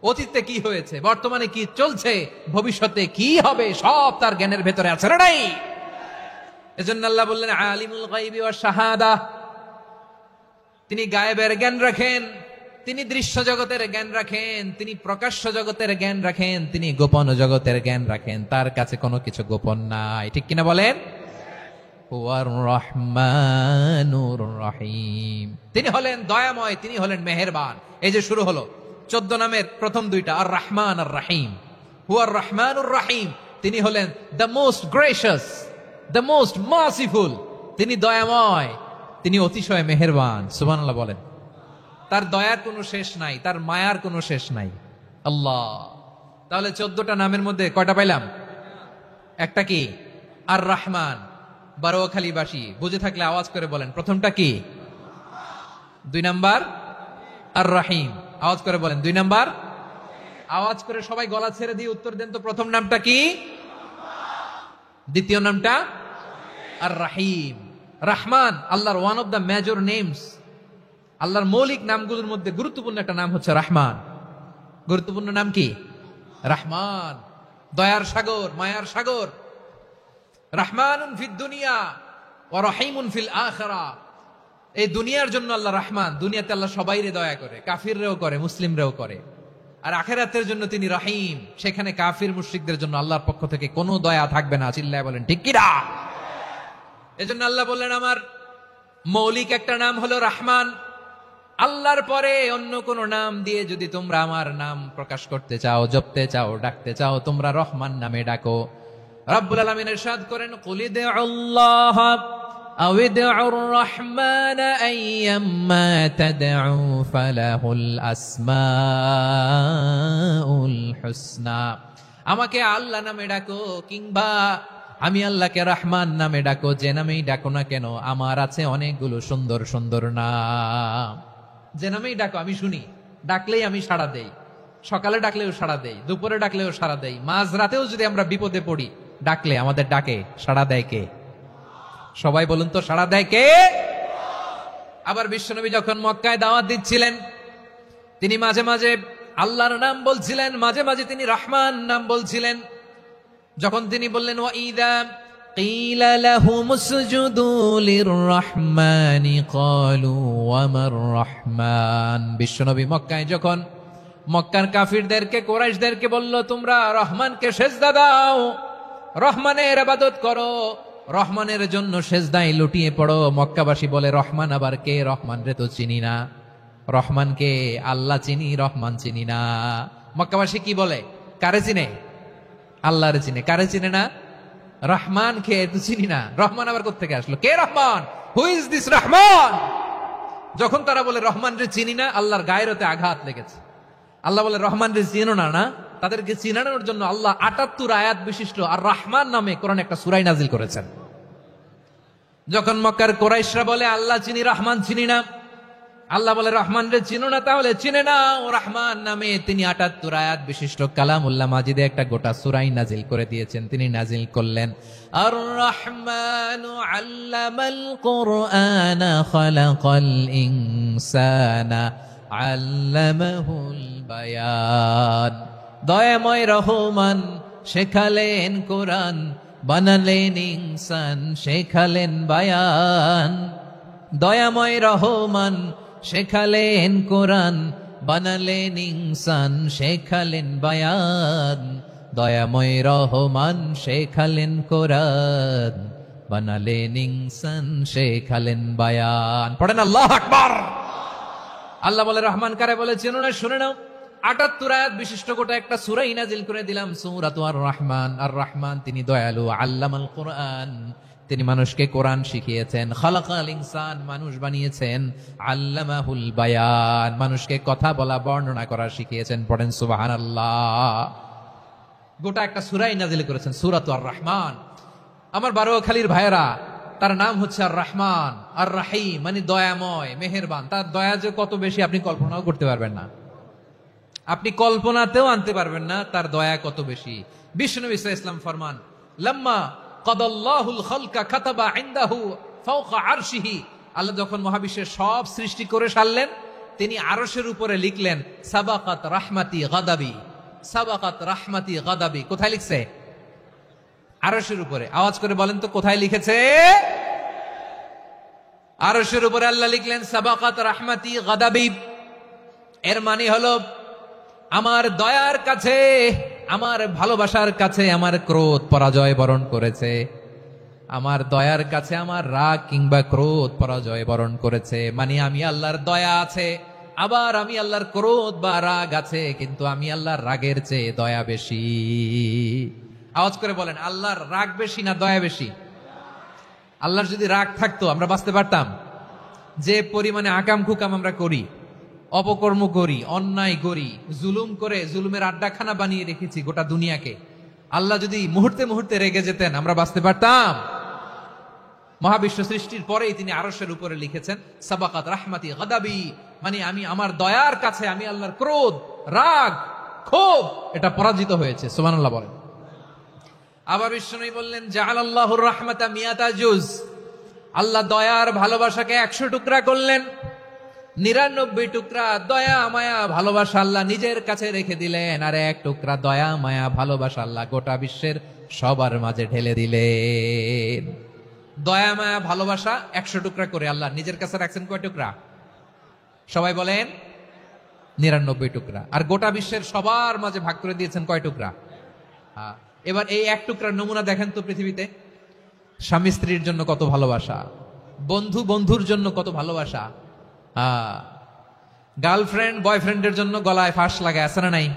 অতীতে কি হয়েছে, বর্তমানে কি চলছে, ভবিষ্যতে কি হবে, সব তার জ্ঞানের ভেতরে আছে না নাই? এজন্য আল্লাহ বললেন আলিমুল গায়বি ওয়াশ শাহাদা, তিনি গায়েবের জ্ঞান রাখেন, তিনি দৃশ্য জগতের জ্ঞান রাখেন, তিনি প্রকাশ্য জগতের জ্ঞান রাখেন, তিনি গোপন জগতের জ্ঞান রাখেন। তার কাছে কোনো কিছু গোপন নাই, ঠিক কিনা বলেন? হুয়ার রহমানুর রহিম, তিনি হলেন দয়াময়, তিনি হলেন মেহেরবান। এই যে শুরু হলো 14 নামের প্রথম দুইটা, আর রহমান আর রাহিম। হুয়ার রহমানুর রাহিম, তিনি হলেন the most gracious, the most merciful, তিনি দয়াময়, তিনি অতিশয় মেহেরবান। সুবহানাল্লাহ বলেন। তার দয়ার কোনো শেষ নাই, তার মায়ার কোনো শেষ নাই। আল্লাহ, তাহলে 14টা নামের মধ্যে কয়টা পাইলাম? একটা কি? আর রহমান। বারোয়াখালীবাসী বুঝে থাকলে আওয়াজ করে বলেন প্রথমটা কি? 2 নাম্বার আর রাহিম। আওয়াজ করে বলেন 2 নাম্বার। আওয়াজ করে সবাই গলা ছেড়ে দিয়ে উত্তর দেন তো, প্রথম নামটা কি? দ্বিতীয় নামটা? আর রাহিম। রহমান আল্লাহর one of the major names, আল্লাহর মৌলিক নামগুলোর মধ্যে গুরুত্বপূর্ণ একটা নাম হচ্ছে রহমান। গুরুত্বপূর্ণ নাম কি? রহমান, দয়ার সাগর, মায়ার সাগর। রহমানুন ফিদ দুনিয়া ওয়া রহিমুন ফিল আখিরাহ। এই দুনিয়ার জন্য আল্লাহ রহমান, দুনিয়াতে আল্লাহ সবাইরে দয়া করে, কাফিররেও করে, মুসলিমরেও করে। আর আখিরাতের জন্য তিনি রহিম, সেখানে কাফির মুশরিকদের জন্য আল্লাহর পক্ষ থেকে কোনো দয়া থাকবে না। চিল্লায় বলেন ঠিক কি না? এজন্য আল্লাহ বললেন আমার মৌলিক একটা নাম হলো রহমান। আল্লাহর পরে অন্য কোন নাম দিয়ে যদি তোমরা আমার নাম প্রকাশ করতে চাও, জপতে চাও, ডাকতে চাও, তোমরা রহমান নামে ডাকো। রব্বুল আলামিন ইরশাদ করেন কুলিদুল্লাহ আও ইদউর রহমান আইয়াম্মা তাদউ ফালাহুল আসমাউল হুসনা। আমাকে আল্লাহ নামে ডাকো, কিংবা আমি আল্লাহকে রহমান নামে ডাকো, যে নামেই ডাকো না কেন আমার আছে অনেকগুলো সুন্দর সুন্দর নাম। যে নামেই ডাকো আমি শুনি, ডাকলেই আমি সাড়া দেই। সকালে ডাকলেও সাড়া দেই, দুপুরে ডাকলেও সাড়া দেই, মাঝ রাতেও যদি আমরা বিপদে পড়ি ডাকলে আমাদের ডাকে সাড়া দেয় কে? সবাই বলুন তো, সাড়া দেয় কে? আবার বিশ্বনবী যখন মক্কায় দাওয়াত দিচ্ছিলেন, তিনি মাঝে মাঝে আল্লাহর নাম বলছিলেন, মাঝে মাঝে তিনি রহমান নাম বলছিলেন। যখন তিনি বললেন ওয়াইদা কিলা লাহুমুসজুদু লিররহমানি ক্বালু ওয়ামার রহমান, বিশ্বনবী মক্কায় যখন মক্কার কাফিরদেরকে, কুরাইশদেরকে বলল, তোমরা রহমানকে সেজদা দাও, রহমানের ইবাদত করো, রহমানের জন্য সেজদায় লুটিয়ে পড়ো। মক্কাবাসী বলে, রহমান আবার কে? রহমান রে তো চিনি না। রহমানকে? আল্লাহ চিনি, রহমান চিনি না। মক্কাবাসী কি বলে? কারে চিনে? আল্লাহরে চিনে। কারে চিনে না? রহমান কে তো চিনি না। রহমান আবার কোত্থেকে আসলো? কে Rahman? Who is this Rahman? যখন তারা বলে রহমান রে চিনি না, আল্লাহর গায়ের হতে আঘাত লেগেছে। আল্লাহ বলে, রহমান রে চিনো না? না, তাদেরকে চিনানোর জন্য আল্লাহ ৭৮ আয়াত বিশিষ্ট আর রহমান নামে কোরআন একটা সূরা নাজিল করেছেন। যখন মক্কার কুরাইশরা বলে আল্লাহ চিনি, রহমান চিনি না, আল্লাহ বলে, রহমান রে চিনো না, তাহলে চিনে না ও রহমান নামে তিনি ৭৮ আয়াত বিশিষ্ট কালামুল্লাহ মাজিদে একটা গোটা সূরা নাজিল করে দিয়েছেন। তিনি নাজিল করলেন, আর রহমানু আল্লামাল কুরআনা খালাকাল ইনসানা আল্লামাহুল বায়ান। দয়াময় রহমান শেখালেন কোরআন, বানালেন ইনসান, শেখালেন বায়ান। দয়াময় রহমান শেখালেন কোরআন, বানালেন ইনসান, শেখালেন বায়ান। দয়াময় রহমান শেখালেন কোরআন, বানালেন ইনসান, শেখালেন বায়ান। পড়েন আল্লাহু আকবার। আল্লাহ বলে, রহমান কারে বলে চেনো না? শুনে নাও, ৭৮ আয়াত বিশিষ্ট গোটা একটা সূরা নাজিল করে দিলাম, সূরাতু আর রহমান। আর রহমান তিনি দয়ালু, আল্লামাল কুরআন, তিনি মানুষকে কোরআন শিখিয়েছেন। খালাকাল ইনসান, মানুষ বানিয়েছেন। আল্লামাহুল বায়ান, মানুষকে কথা বলা, বর্ণনা করা শিখিয়েছেন। পড়েন সুবহানাল্লাহ। গোটা একটা সূরা নাজিল করেছেন, সূরাতু আর রহমান। আমার বারোয়াখালীর ভাইয়েরা, তার নাম হচ্ছে আর রহমান, আর রাহিম, মানে দয়াময়, মেহেরবান। তার দয়া যে কত বেশি আপনি কল্পনাও করতে পারবেন না, আপনি কল্পনাতেও আনতে পারবেন না তার দয়া কত বেশি। বিষ্ণু ঈসা ইসলাম ফরমান, লাম্মা কাদাল্লাহুল খালকা কাতাবা ইনদাহু ফাওকা আরশিহি। আল্লাহ যখন মহাবিশ্বের সব সৃষ্টি করে সারলেন, তিনি আরশের উপরে লিখলেন, সাবাকাত রাহমাতি গাদাবি, সাবাকাত রাহমাতি গাদাবি। কোথায় লিখছে? আরশের উপরে। আওয়াজ করে বলেন তো, কোথায় লিখেছে? আরশের উপরে আল্লাহ লিখলেন, সাবাকাত রাহমাতি গাদাবি। এর মানে হলো, আমার দয়ার কাছে, আমার ভালোবাসার কাছে আমার ক্রোধ পরাজয় বরণ করেছে। আমার দয়ার কাছে আমার রাগ কিংবা ক্রোধ পরাজয় বরণ করেছে। মানে আমি আল্লাহর দয়া আছে, আবার আমি আল্লাহর ক্রোধ বা রাগ আছে, কিন্তু আমি আল্লাহর রাগের চেয়ে দয়া বেশি। আওয়াজ করে বলেন, আল্লাহর রাগ বেশি না দয়া বেশি? আল্লাহর যদি রাগ থাকতো আমরা বাঁচতে পারতাম? যে পরিমাণে আকাম খুকাম আমরা করি, অপকর্ম করি, অন্যায় করি, জুলুম করে জুলুমের আড্ডাখানা বানিয়ে রেখেছি গোটা দুনিয়াকে, আল্লাহ যদি মুহূর্তে মুহূর্তে রেগে যেতেন আমরা বাঁচতে পারতাম? মহাবিশ্ব সৃষ্টির পরেই তিনি আরশের উপরে লিখেছেন, সাবাকাত রাহমাতি গাদাবি, মানে আমি আমার দয়ার কাছে আমি আল্লাহর ক্রোধ, রাগ, ক্ষোভ এটা পরাজিত হয়েছে। সুবহানাল্লাহ বলেন। আবার বিষ্ণু বললেন, জাআলাল্লাহুর রাহমাতা মিয়াতা জুজ, আল্লাহ দয়ার ভালোবাসাকে ১০০ টুকরা করলেন। ৯৯ টুকরা দয়া মায়া ভালোবাসা আল্লাহ নিজের কাছে রেখে দিলেন, আর ১ টুকরা দয়া মায়া ভালোবাসা আল্লাহ গোটা বিশ্বের সবার মাঝে ঢেলে দিলেন। দয়া মায়া ভালোবাসা ১০০ টুকরা করে আল্লাহ নিজের কাছে রাখছেন কয় টুকরা? সবাই বলেন ৯৯ টুকরা। আর গোটা বিশ্বের সবার মাঝে ভাগ করে দিয়েছেন কয় টুকরা? এবার এই ১ টুকরার নমুনা দেখেন তো পৃথিবীতে। স্বামী স্ত্রীর জন্য কত ভালোবাসা, বন্ধু বন্ধুর জন্য কত ভালোবাসা, গার্লফ্রেন্ড বয়ফ্রেন্ডের জন্য গলায় ফাঁস লাগায়, আছে না নাই?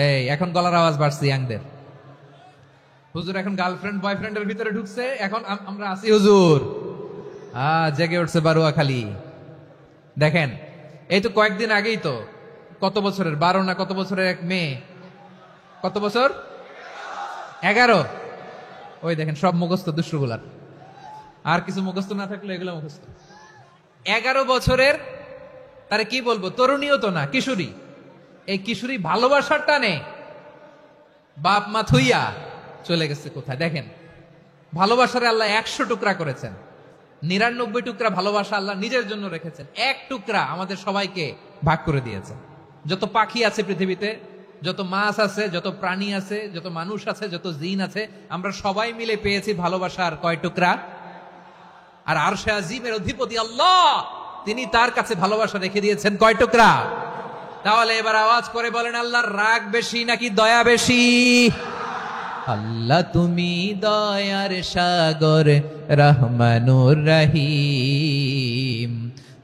এই এখন গলার আওয়াজ বাড়ছে ইয়াংদের। হুজুর এখন গার্লফ্রেন্ড বয়ফ্রেন্ডের ভিতরে ঢুকছে, এখন আমরা আছি হুজুর। জেগে উঠছে বারুয়াখালী। দেখেন এই তো কয়েকদিন আগেই তো, কত বছরের ১২ না কত বছরের এক মেয়ে, কত বছর? ১১। ওই দেখেন সব মুখস্থ দুষ্টগুলার, আর কিছু মুখস্থ না থাকলে এগুলো মুখস্থ। ১১ বছরের, তারে কি বলবো, তরুণীও তো না, কিশোরী। এই কিশোরী ভালোবাসার টানে বাপ মা থুইয়া চলে গেছে কোথায়? দেখেন ভালোবাসারে আল্লাহ ১০০ টুকরা করেছেন, ৯৯ টুকরা ভালোবাসা আল্লাহ নিজের জন্য রেখেছেন, ১ টুকরা আমাদের সবাইকে ভাগ করে দিয়েছেন। যত পাখি আছে পৃথিবীতে, যত মাছ আছে, যত প্রাণী আছে, যত মানুষ আছে, যত জিন আছে, আমরা সবাই মিলে পেয়েছি ভালোবাসার কয় টুকরা? আর আরশে আজিমের অধিপতি আল্লাহ, তিনি তার কাছে ভালোবাসা রেখে দিয়েছেন কয় টুকরা? তাহলে এবার আওয়াজ করে বলেন, আল্লাহর রাগ বেশি নাকি দয়া বেশি? আল্লাহ তুমি দয়ার সাগর রহমানুর রহিম,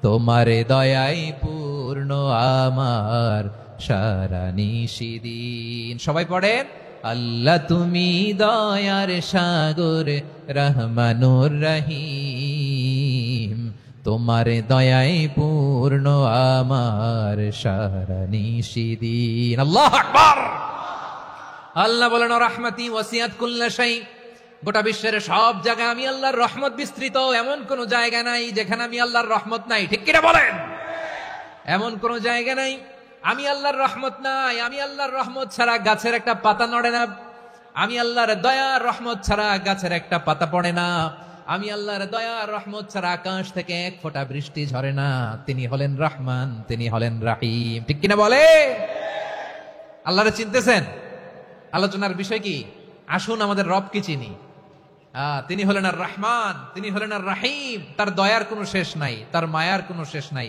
তোমার দয়াই পূর্ণ আমার সারা নিশিদিন। সবাই পড়েন, আল্লাহ তুমি দয়ার সাগর রহমানুর রহিম, তোমার দয়াই পূর্ণ আমার সারা নিশিদিন। আল্লাহু আকবার। আল্লাহ বলেন, রাহমাতি ওয়াসিয়াত কুল্লা শাই, গোটা বিশ্বের সব জায়গায় আমি আল্লাহর রহমত বিস্তৃত, এমন কোন জায়গা নাই যেখানে আমি আল্লাহর রহমত নাই। ঠিক কিনা বলেন? এমন কোন জায়গা নাই আমি আল্লাহর রহমত নাই। আমি আল্লাহর রহমত ছাড়া গাছের একটা পাতা নড়ে না, আমি আল্লাহর দয়ার রহমত ছাড়া গাছের একটা পাতা পড়ে না, আমি আল্লাহর দয়ার রহমত ছাড়া আকাশ থেকে এক ফোঁটা বৃষ্টি ঝরে না। তিনি হলেন রহমান, তিনি হলেন রাহিম। ঠিক কিনা বলে? আল্লাহরে চিনতেছেন? আলোচনার বিষয় কি? আসুন আমাদের রব কি চিনি। তিনি হলেন আর রহমান, তিনি হলেন আর রাহিম। তার দয়ার কোনো শেষ নাই, তার মায়ার কোনো শেষ নাই।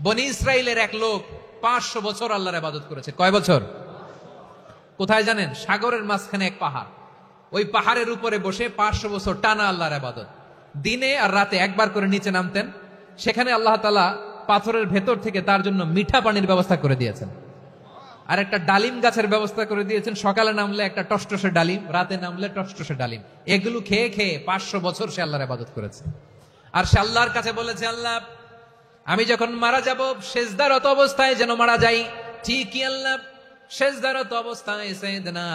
বনি ইসরাইলের এক লোক 500 বছর আল্লাহর ইবাদত করেছে। কয় বছর? কোথায় জানেন? সাগরের মাঝখানে এক পাহাড়, ওই পাহাড়ের উপরে বসে 500 বছর টানা আল্লাহর ইবাদত। দিনে আর রাতে একবার করে নিচে নামতেন। সেখানে আল্লাহ তাআলা পাথরের ভেতর থেকে তার জন্য মিঠা পানির ব্যবস্থা করে দিয়েছেন, আর একটা ডালিম গাছের ব্যবস্থা করে দিয়েছেন। সকালে নামলে একটা টসটসে ডালিম, রাতে নামলে টসটসে ডালিম। এগুলো খেয়ে খেয়ে 500 বছর সে আল্লাহর ইবাদত করেছে। আর সে আল্লাহর কাছে বলেছে, আল্লাহ আমি যখন মারা যাব সেজদারত অবস্থায় যেন মারা যাই। ঠিকই আল্লাহ সেজদারত অবস্থায় সাইয়েদনা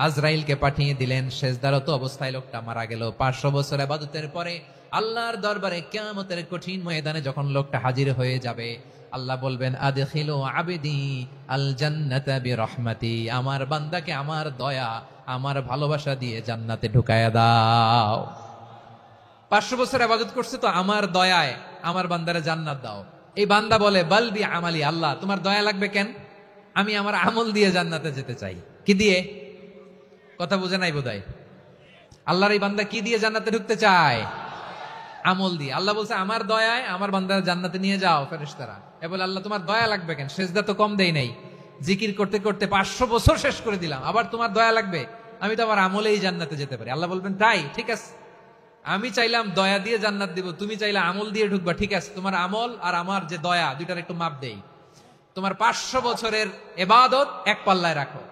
আজরাইলকে পাঠিয়ে দিলেন। সেজদারত অবস্থায় লোকটা মারা গেল। 500 বছর ইবাদতের পরে আল্লাহর দরবারে কিয়ামতের কঠিন ময়দানে যখন লোকটা হাজির হয়ে যাবে, আল্লাহ বলবেন, আদখিলু আবদি আল জান্নাতা বিরহমাতি, আমার বান্দাকে আমার দয়া, আমার ভালোবাসা দিয়ে জান্নাতে ঢুকায়া দাও। 500 বছর ইবাদত করছে তো আমার দয়ায় আমার বান্দারে জান্নাত দাও। এই বান্দা বলে, বালবি আমালি, আল্লাহ তোমার দয়া লাগবে কেন? আমি আমার আমল দিয়ে জান্নাতে যেতে চাই। কি দিয়ে? কথা বুঝে নাই বোধহয়। আল্লাহর এই বান্দা কি দিয়ে জান্নাতে ঢুকতে চায়? আমল দিয়ে। আল্লাহ বলছে, আমার দয়ায় আমার বান্দার জান্নাতে নিয়ে যাও ফেরেশতারা। এ বলে, আল্লাহ তোমার দয়া লাগবে কেন? সেজদা তো কম দেই নাই, জিকির করতে করতে 500 বছর শেষ করে দিলাম, আবার তোমার দয়া লাগবে? আমি তো আমার আমলেই জান্নাতে যেতে পারি। আল্লাহ বলবেন, তাই ঠিক আছে, আমি চাইলাম দয়া দিয়ে জান্নাত দিব, তুমি চাইলে আমল দিয়ে ঢুকবা। ঠিক আছে, তোমার আমল আর আমার যে দয়া দুইটার একটু মাপ দেই। তোমার 500 বছরের ইবাদত এক পাল্লায় রাখো।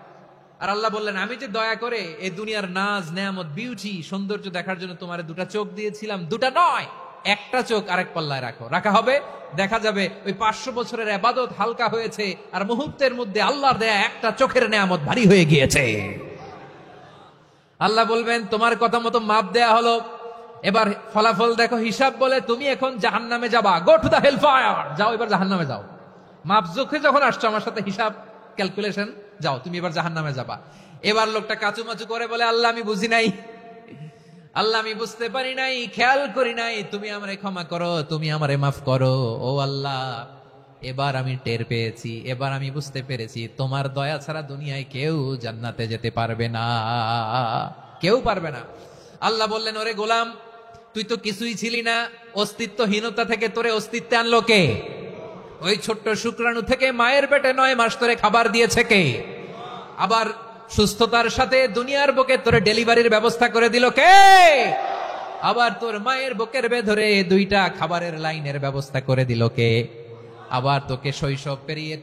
আর আল্লাহ বললেন, আমি যে দয়া করে এই দুনিয়ার নাজ নেয়ামত বিউটি সৌন্দর্য দেখার জন্য তোমার দুটা চোখ দিয়েছিলাম, দুটা নয় একটা চোখ আরেক পাল্লায় রাখো। রাখা হবে, দেখা যাবে ওই 500 বছরের ইবাদত হালকা হয়েছে, আর মুহূর্তের মধ্যে আল্লাহর দেয়া একটা চোখের নেয়ামত ভারী হয়ে গিয়েছে। আল্লাহ বলবেন, তোমার কথা মতো মাপ দেয়া হলো, এবার ফলাফল দেখো, হিসাব বলে তুমি এখন জাহান্নামে যাবা। Go to the hell fire, যাও এবার জাহান্নামে যাও। মাপ জোখে যখন আসছো আমার সাথে হিসাব ক্যালকুলেশন, যাও তুমি এবার জাহান্নামে যাবা। এবার লোকটা কাচুমাচু করে বলে, আল্লাহ আমি বুঝি নাই, আল্লাহ আমি বুঝতে পারি নাই, খেয়াল করি নাই, তুমি আমারে ক্ষমা করো, তুমি আমারে মাফ করো। ও আল্লাহ, এবার আমি টের পেয়েছি, এবার আমি বুঝতে পেরেছি, তোমার দয়া ছাড়া দুনিয়ায় কেউ জান্নাতে যেতে পারবে না, কেউ পারবে না। আল্লাহ বললেন, ওরে গোলাম, তুই তো কিছুই ছিলি না, অস্তিত্বহীনতা থেকে তোরে অস্তিত্বে আনলো কে? ওই ছোট্ট শুক্রাণু থেকে মায়ের পেটে 9 মাস তোরে খাবার দিয়েছে কে? আবার সুস্থতার সাথে দুনিয়ার বুকে তোরে ডেলিভারির ব্যবস্থা করে দিল কে? আবার তোর মায়ের বুকের ভেতরে 2টা খাবারের লাইনের ব্যবস্থা করে দিল কে? আবার তোকে শৈশব পেরিয়ে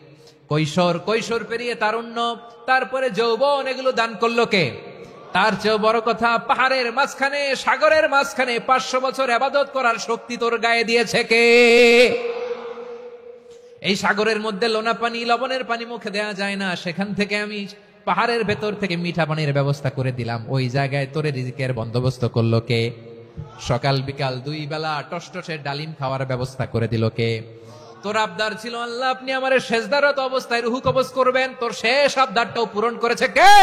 কৈশোর পেরিয়ে তারুণ্য, তারপরে যৌবন, এগুলো দান করলো কে? তার চেয়েও বড় কথা, পাহাড়ের মাঝখানে, সাগরের মাঝখানে 500 বছর ইবাদত করার শক্তি তোর গায়ে দিয়েছে কে? এই সাগরের মধ্যে লোনা পানি, লবণের পানি মুখে দেয়া যায় না, সেখান থেকে আমি পাহাড়ের ভেতর থেকে মিঠা পানির ব্যবস্থা করে দিলাম। ওই জায়গায় তোরে রিজিকের বন্দোবস্ত করলো কে? সকাল বিকাল 2 বেলা টসটসের ডালিম খাওয়ার ব্যবস্থা করে দিল কে? তোর আবদার ছিল, আল্লাহ আপনি আমারে সেজদারত অবস্থায় রুহু কবজ করবেন, তোর শেষ আবদারটাও পূরণ করেছে কে?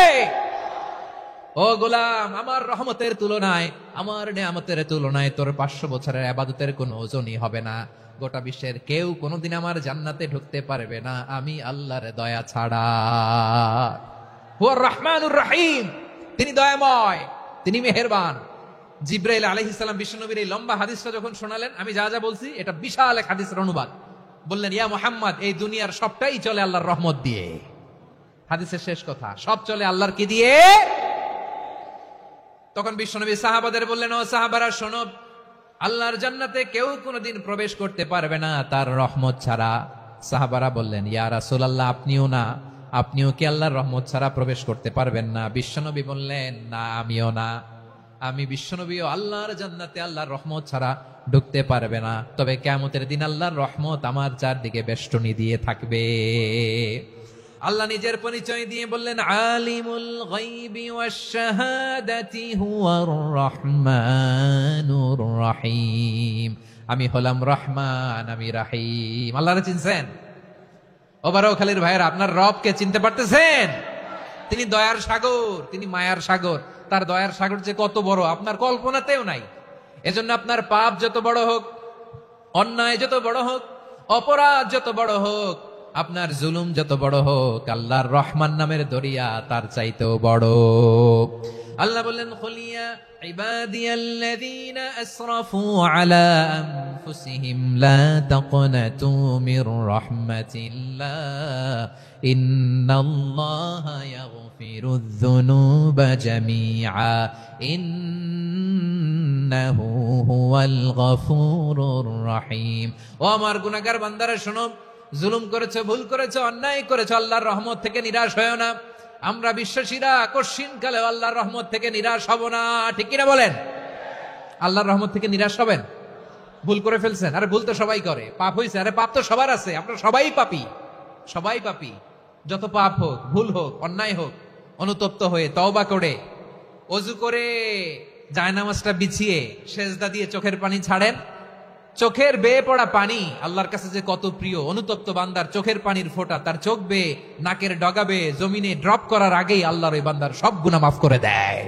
ও গোলাম, আমার রহমতের তুলনায়, আমার নিয়ামতের তুলনায় তোর 500 বছরের ইবাদতের কোনো ওজনই হবে না। গোটা বিশ্বের কেউ কোনোদিন আমার জান্নাতে ঢুকতে পারবে না আমি আল্লাহর দয়া ছাড়া। হুয়ার রহমানুর রহিম, তিনি দয়াময়, তিনি মেহেরবান। জিব্রাইল আলাইহিস সালাম বিশ্বনবীর এই লম্বা হাদিসটা যখন শোনালেন, আমি যা যা বলছি এটা বিশাল এক হাদিসের অনুবাদ, বললেন, ইয়া মুহাম্মদ, এই দুনিয়ার সবটাই চলে আল্লাহর রহমত দিয়ে। হাদিসের শেষ কথা, সব চলে আল্লাহর কি দিয়ে? তখন বিশ্বনবী সাহাবাদের বললেন, ও সাহাবারা শোনো, আল্লাহর জান্নাতে কেউ কোনোদিন প্রবেশ করতে পারবে না তার রহমত ছাড়া। সাহাবারা বললেন, ইয়া রাসূলুল্লাহ, আপনিও না? আপনিও কি আল্লাহর রহমত ছাড়া প্রবেশ করতে পারবেন না? বিশ্বনবী বললেন, না, আমিও না। আমি বিশ্বনবীও আল্লাহর জান্নাতে আল্লাহর রহমত ছাড়া ঢুকতে পারবে না। তবে কিয়ামতের দিন আল্লাহর রহমত আমার চারদিকে বেষ্টনী দিয়ে থাকবে। আল্লাহ নিজের পরিচয় দিয়ে বললেন, আলিমুল গায়বি ওয়াশ শাহাদাতি হুয়ার রহমানুর রহিম। আমি হলাম রহমান, আমি রাহিম। আল্লাহরে চিনছেন? ওবারখালীর ভাইয়েরা, আপনার রবকে চিনতে পারতেছেন? তিনি দয়ার সাগর, তিনি মায়ার সাগর। তার দয়ার সাগর যে কত বড় আপনার কল্পনাতেও নাই। এজন্য আপনার পাপ যত বড় হোক, অন্যায় যত বড় হোক, অপরাধ যত বড় হোক, আপনার জুলুম যত বড় হোক, আল্লাহর রহমান নামের দরিয়া তার চাইতেও বড়। আল্লাহ বললেন, খুলিয়া ইবাদিয়াল্লাযীনা আসরাফু আলা আনফুসিহিম লা তাকনাতু মির রাহমাতিল্লাহ ইন্নাল্লাহা ইয়াগফিরুয যুনুবা জামিআ ইন্নাহু হুয়াল গফুরুর রহিম। ও আমার গুনাহগার বান্দারা শোনো, জুলুম করেছো, ভুল করেছো, অন্যায় করেছো, আল্লাহর রহমত থেকে নিরাশ হয়ো না। আমরা বিশ্বাসীরা কশিনকালে আল্লাহর রহমত থেকে নিরাশ হব না। ঠিক কিনা বলেন? আল্লাহর রহমত থেকে নিরাশ হবেন? ভুল করে ফেলছেন, আরে ভুল তো সবাই করে। পাপ হয়েছে, আরে পাপ তো সবার আছে। আপনারা সবাই পাপী, সবাই পাপী। যত পাপ হোক, ভুল হোক, অন্যায় হোক, অনুতপ্ত হয়ে তওবা করে, ওযু করে, জায়নামাজটা বিছিয়ে, সেজদা দিয়ে চোখের পানি ছাড়েন। চোখের বেয়ে পড়া পানি আল্লাহর কাছে যে কত প্রিয়। অনুতপ্ত বান্দার চোখের পানির ফোঁটা তার চোখ বেয়ে, নাকের ডগা বেয়ে জমিনে ড্রপ করার আগেই আল্লাহর ওই বান্দার সব গুনাহ মাফ করে দেয়।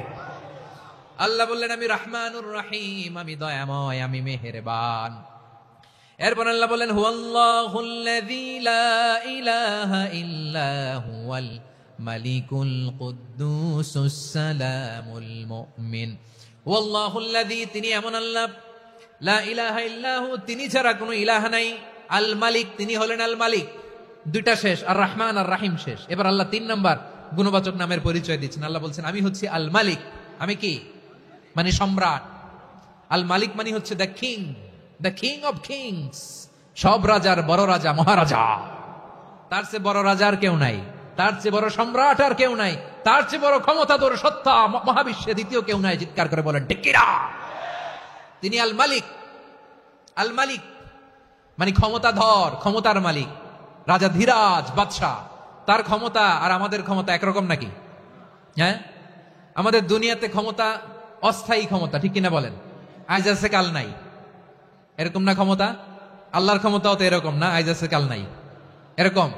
আল্লাহ বললেন, আমি রহমানুর রহিম, আমি দয়াময়, আমি মেহেরবান। এরপর আল্লাহ বললেন, হুয়াল্লাহুল্লাযী লা ইলাহা ইল্লা হুয়াল মালিকুল কুদ্দুসুস সালামুল মুমিন। হুয়াল্লাহুল্লাযী, তিনি এমন আল্লাহ, লা ইলাহা ইল্লাহু, তিনি ছাড়া কোনো ইলাহ নাই। আল মালিক, তিনি হলেন আল মালিক। দুইটা শেষ, আর রহমান আর রাহিম শেষ। এবার আল্লাহ 3 নাম্বার গুণবাচক নামের পরিচয় দিচ্ছেন। আল্লাহ বলছেন, আমি হচ্ছি আল মালিক। আমি কি? মানে সম্রাট। আল মালিক মানে হচ্ছে the king, the king of kings. সব রাজার বড় রাজা, মহারাজা। তার চেয়ে বড় রাজা আর কেউ নাই, তার চেয়ে বড় সম্রাট আর কেউ নাই, তার চেয়ে বড় ক্ষমতাধর সত্তা মহাবিশ্বে দ্বিতীয় কেউ নাই। চিৎকার করে বলেন ঠিক কিনা? তিনি আল মালিক। আল মালিক মানে ক্ষমতাধর, ক্ষমতার মালিক, রাজা ধীরাজ বাদশাহ। তার ক্ষমতা আর আমাদের ক্ষমতা একরকম নাকি? হ্যাঁ, আমাদের দুনিয়াতে ক্ষমতা অস্থায়ী ক্ষমতা, ঠিক কিনা বলেন? আজ আছে কাল নাই, এরকম না ক্ষমতা? আল্লাহর ক্ষমতাও তো এরকম না, আজ আছে কাল নাই এরকম।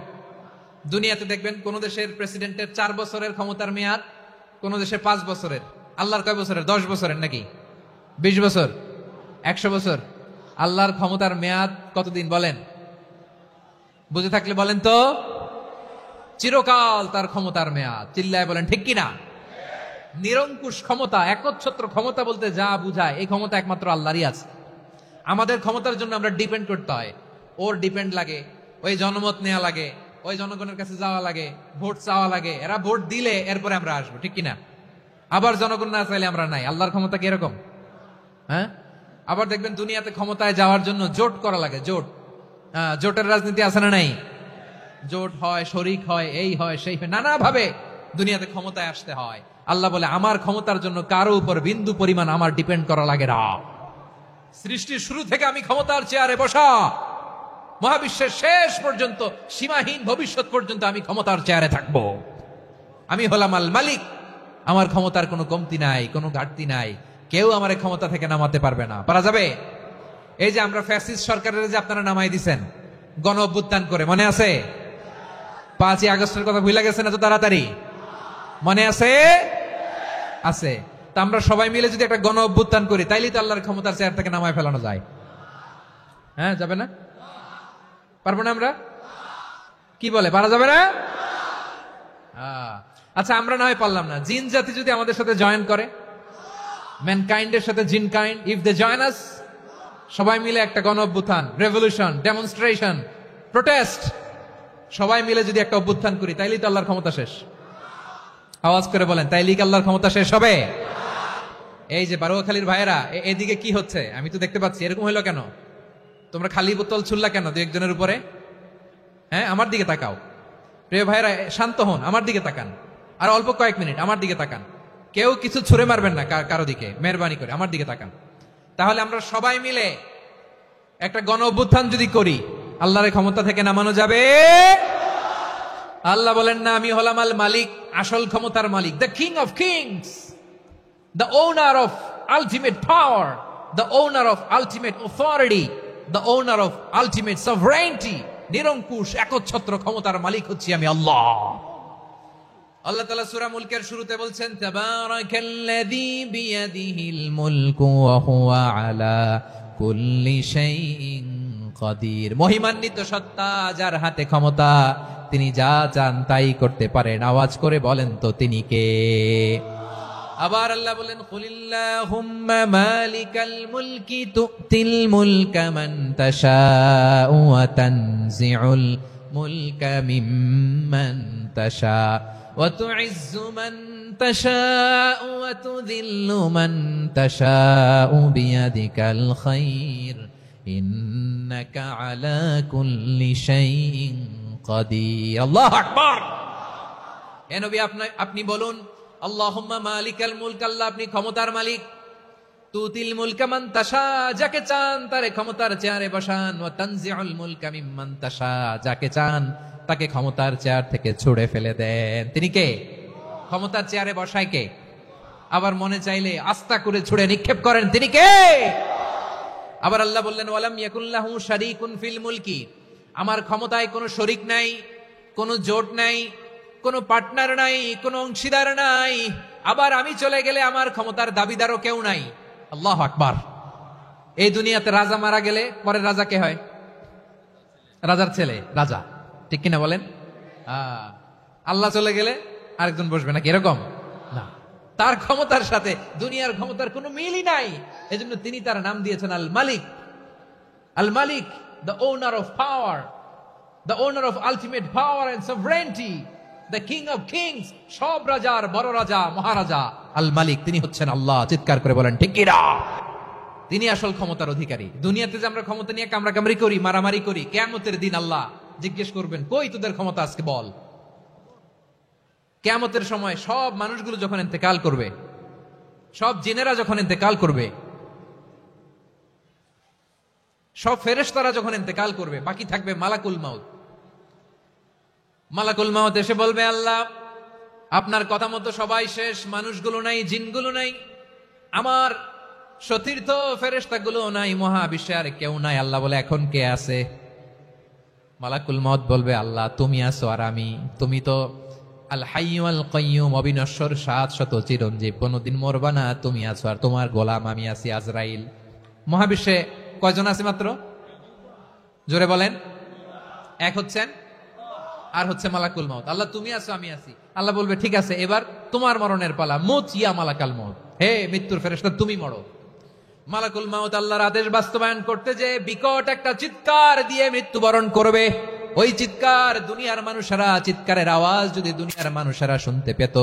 দুনিয়াতে দেখবেন কোন দেশের প্রেসিডেন্টের 4 বছরের ক্ষমতার মেয়াদ, কোন দেশে 5 বছরের। আল্লাহর কয় বছরের? 10 বছরের নাকি 20 বছর, 100 বছর। আল্লাহর ক্ষমতার মেয়াদ কতদিন বলেন? বুঝে থাকলে বলেন তো। চিরকাল তার ক্ষমতার মেয়াদ। চিল্লায় বলেন ঠিক কিনা? নিরঙ্কুশ ক্ষমতা, একচ্ছত্র ক্ষমতা বলতে যা বুঝায়, এই ক্ষমতা একমাত্র আল্লাহরই আছে। আমাদের ক্ষমতার জন্য আমরা ডিপেন্ড করতে হয়। ওর ডিপেন্ড লাগে, ওই জনমত নেওয়া লাগে, ওই জনগণের কাছে যাওয়া লাগে, ভোট চাওয়া লাগে। এরা ভোট দিলে এরপরে আমরা আসবো, ঠিক কিনা? আবার জনগণ না চাইলে আমরা নাই। আল্লাহর ক্ষমতা কি এরকম? হ্যাঁ। আবার দেখবেন দুনিয়াতে ক্ষমতায় যাওয়ার জন্য জোট করা লাগে। জোট, জোটের রাজনীতি আছে না নাই? জোট হয়, শরিক হয়, এই হয়, সেই হয়, নানা ভাবে দুনিয়াতে ক্ষমতায় আসতে হয়। আল্লাহ বলে, আমার ক্ষমতার জন্য কারো উপর বিন্দু পরিমাণ আমার ডিপেন্ড করা লাগে না। সৃষ্টির শুরু থেকে আমি ক্ষমতার চেয়ারে বসা, মহাবিশ্বের শেষ পর্যন্ত, সীমাহীন ভবিষ্যৎ পর্যন্ত আমি ক্ষমতার চেয়ারে থাকবো। আমি হলাম আল মালিক। আমার ক্ষমতার কোনো কমতি নাই, কোনো ঘাটতি নাই। কেউ আমার ক্ষমতা থেকে নামাতে পারবে না। পারা যাবে? এই যে আমরা ফ্যাসিস্ট সরকারের যে আপনারা নামাই দিছেন গণ অভ্যুত্থান করে, মনে আছে? 5ই আগস্টের কথা ভুলে গেছেন এত তাড়াতাড়ি? মনে আছে? আছে। তা আমরা সবাই মিলে যদি একটা গণ অভ্যুত্থান করি, তাইলেই তো আল্লাহর ক্ষমতার চেয়ার থেকে নামায় ফেলানো যায়। হ্যাঁ, যাবে না? পারবো না আমরা? কি বলে, পারা যাবে না? আচ্ছা, আমরা না হয় পারলাম না, জিন জাতি যদি আমাদের সাথে জয়েন করে, ম্যানকাইন্ডের সাথে জিনকাইন্ড, ইফ দে জয়েন আস, সবাই মিলে একটা গণ অভ্যুত্থান, রেভলিউশন, ডেমনস্ট্রেশন প্রোটেস্ট, সবাই মিলে যদি একটা অভ্যুত্থান করি তাইলেই তো আল্লাহর ক্ষমতা শেষ। আওয়াজ করে বলেন, তাইলেই কি আল্লাহর ক্ষমতা শেষ হবে? এই যে বারুয়াখালীর ভাইয়েরা, এদিকে কি হচ্ছে আমি তো দেখতে পাচ্ছি, এরকম হইলো কেন? তোমরা খালি বোতল ছুড়লা কেন দু একজনের উপরে? হ্যাঁ, আমার দিকে তাকাও। প্রিয় ভাইয়েরা, শান্ত হন, আমার দিকে তাকান, আর অল্প কয়েক মিনিট আমার দিকে তাকান। কেউ কিছু ছুড়ে মারবেন না কারো দিকে, মেহরবানি করে আমার দিকে তাকান। তাহলে আমরা সবাই মিলে একটা গণ অভ্যুত্থান যদি করি, আল্লাহর ক্ষমতা থেকে নামানো যাবে। আল্লাহ বলেন না, আমি হলাম আল মালিক, আসল ক্ষমতার মালিক, the king of kings, the owner of ultimate power, the owner of ultimate authority, the owner of ultimate sovereignty, নিরঙ্কুশ একচ্ছত্র ক্ষমতার মালিক হচ্ছি আমি আল্লাহ। আল্লাহ তাআলা সূরা মুলকের শুরুতে বলছেন, তাবারাকাল্লাযী বিয়াদিহিল মুলকু ওয়া হুয়া আলা কুল্লি শাইইন কাদির। মহিমান্বিত সত্তা, যার হাতে ক্ষমতা, তিনি যা চান তাই করতে পারেন। আওয়াজ করে বলেন তো তিনি কে? আবার আল্লাহ বলেন, কুলিল্লাহুম্মা মালিকাল মুলকি তুতিল মুলকা মান তাশাউ ওয়া তানজিউল মুলকা মিম্মান তাশা ওয়া তুইজ্জু মান তাশাউ ওয়া তুযিল্লু মান তাশাউ বিয়াদিকাল খায়র ইন্নাকা আলা কুল্লি শাইইন কাদির। আল্লাহু আকবার। হে নবী, আপনি বলুন, আল্লাহুম্মা মালিকাল মুলক, আল্লাহ আপনি ক্ষমতার মালিক। তুতিল মুলকা মান তাশা, যাকে চান তারে ক্ষমতার চেয়ারে বসান। ওয়া তানজিউল মুলকা মিম্মান তাশা, যাকে চান তাকে ক্ষমতার চেয়ার থেকে ছুড়ে ফেলে দেন। তিনি কে? ক্ষমতার চেয়ারে বসায় কে? আবার মনে চাইলে আস্তা করে ছুড়ে নিক্ষেপ করেন, তিনি কে? আবার আল্লাহ বললেন, ওয়ালাম ইয়াকুল্লাহু শারীকুন ফিল মুলকি, আমার ক্ষমতায় কোনো শরীক নাই, কোনো জোট নাই, কোনো পার্টনার নাই, কোনো অংশীদার নাই। আবার আমি চলে গেলে আমার ক্ষমতার দাবিদারও কেউ নাই। আল্লাহু আকবার। এই দুনিয়াতে রাজা মারা গেলে পরে রাজা কে হয়? রাজার ছেলে রাজা, ঠিক কিনা বলেন? আল্লাহ চলে গেলে আরেকজন বসবে নাকি? এরকম না, তার ক্ষমতার সাথে দুনিয়ার ক্ষমতার কোনো মিলই নাই। এজন্য তিনি তার নাম দিয়েছেন আল মালিক। আল মালিক, the owner of power, the owner of ultimate power and sovereignty, the king of kings, সব রাজার বড় রাজা, মহারাজা আল মালিক, তিনি হচ্ছেন আল্লাহ। চিৎকার করে বলেন ঠিক কিনা? তিনি আসল ক্ষমতার অধিকারী। দুনিয়াতে যে আমরা ক্ষমতা নিয়ে কামড়াকামড়ি করি, মারামারি করি, কিয়ামতের দিন আল্লাহ জিজ্ঞেস করবেন, কই তোদের ক্ষমতা আজকে বল। কিয়ামতের সময় সব মানুষগুলো যখন ইন্তেকাল করবে, সব জিনেরা যখন ইন্তেকাল করবে, সব ফেরেশতারা যখন ইন্তেকাল করবে, বাকি থাকবে মালাকুল মাউত। মালাকুল মাউত এসে বলবে, আল্লাহ আপনার কথা মতো সবাই শেষ, মানুষগুলো নাই, জিনগুলো নাই, আমার সতীর্থ ফেরেশতাগুলো নাই, মহাবিশ্বে আর কেউ নাই। আল্লাহ বলে, এখন কে আছে? মালাকুল মাউত বলবে, আল্লাহ তুমি আছো আর আমি। তুমি তো আল হাইয়্যু আল কাইয়্যুম, অবিনশ্বর, শাশ্বত, চিরঞ্জীব, কোনদিন মরবা না, তুমি আছো, আর তোমার গোলাম আমি আছি আজরাইল। মহাবিশ্বে কয়জন আছে মাত্র? জোরে বলেন। এক হচ্ছেন, আর হচ্ছে মালাকুল মাউত। আল্লাহ তুমি আছো আমি আছি। আল্লাহ বলবে, ঠিক আছে, এবার তোমার মরণের পালা, মুত ইয়া মালাকাল মাউত, হে মৃত্যুর ফেরেশতা তুমি মরো। মালাকুল মাউত আল্লাহর আদেশ বাস্তবায়ন করতে যে বিকট একটা চিৎকার দিয়ে মৃত্যুবরণ করবে। ওই চিৎকার দুনিয়ার মানুষেরা, চিৎকারের আওয়াজ যদি দুনিয়ার মানুষেরা শুনতে পেত,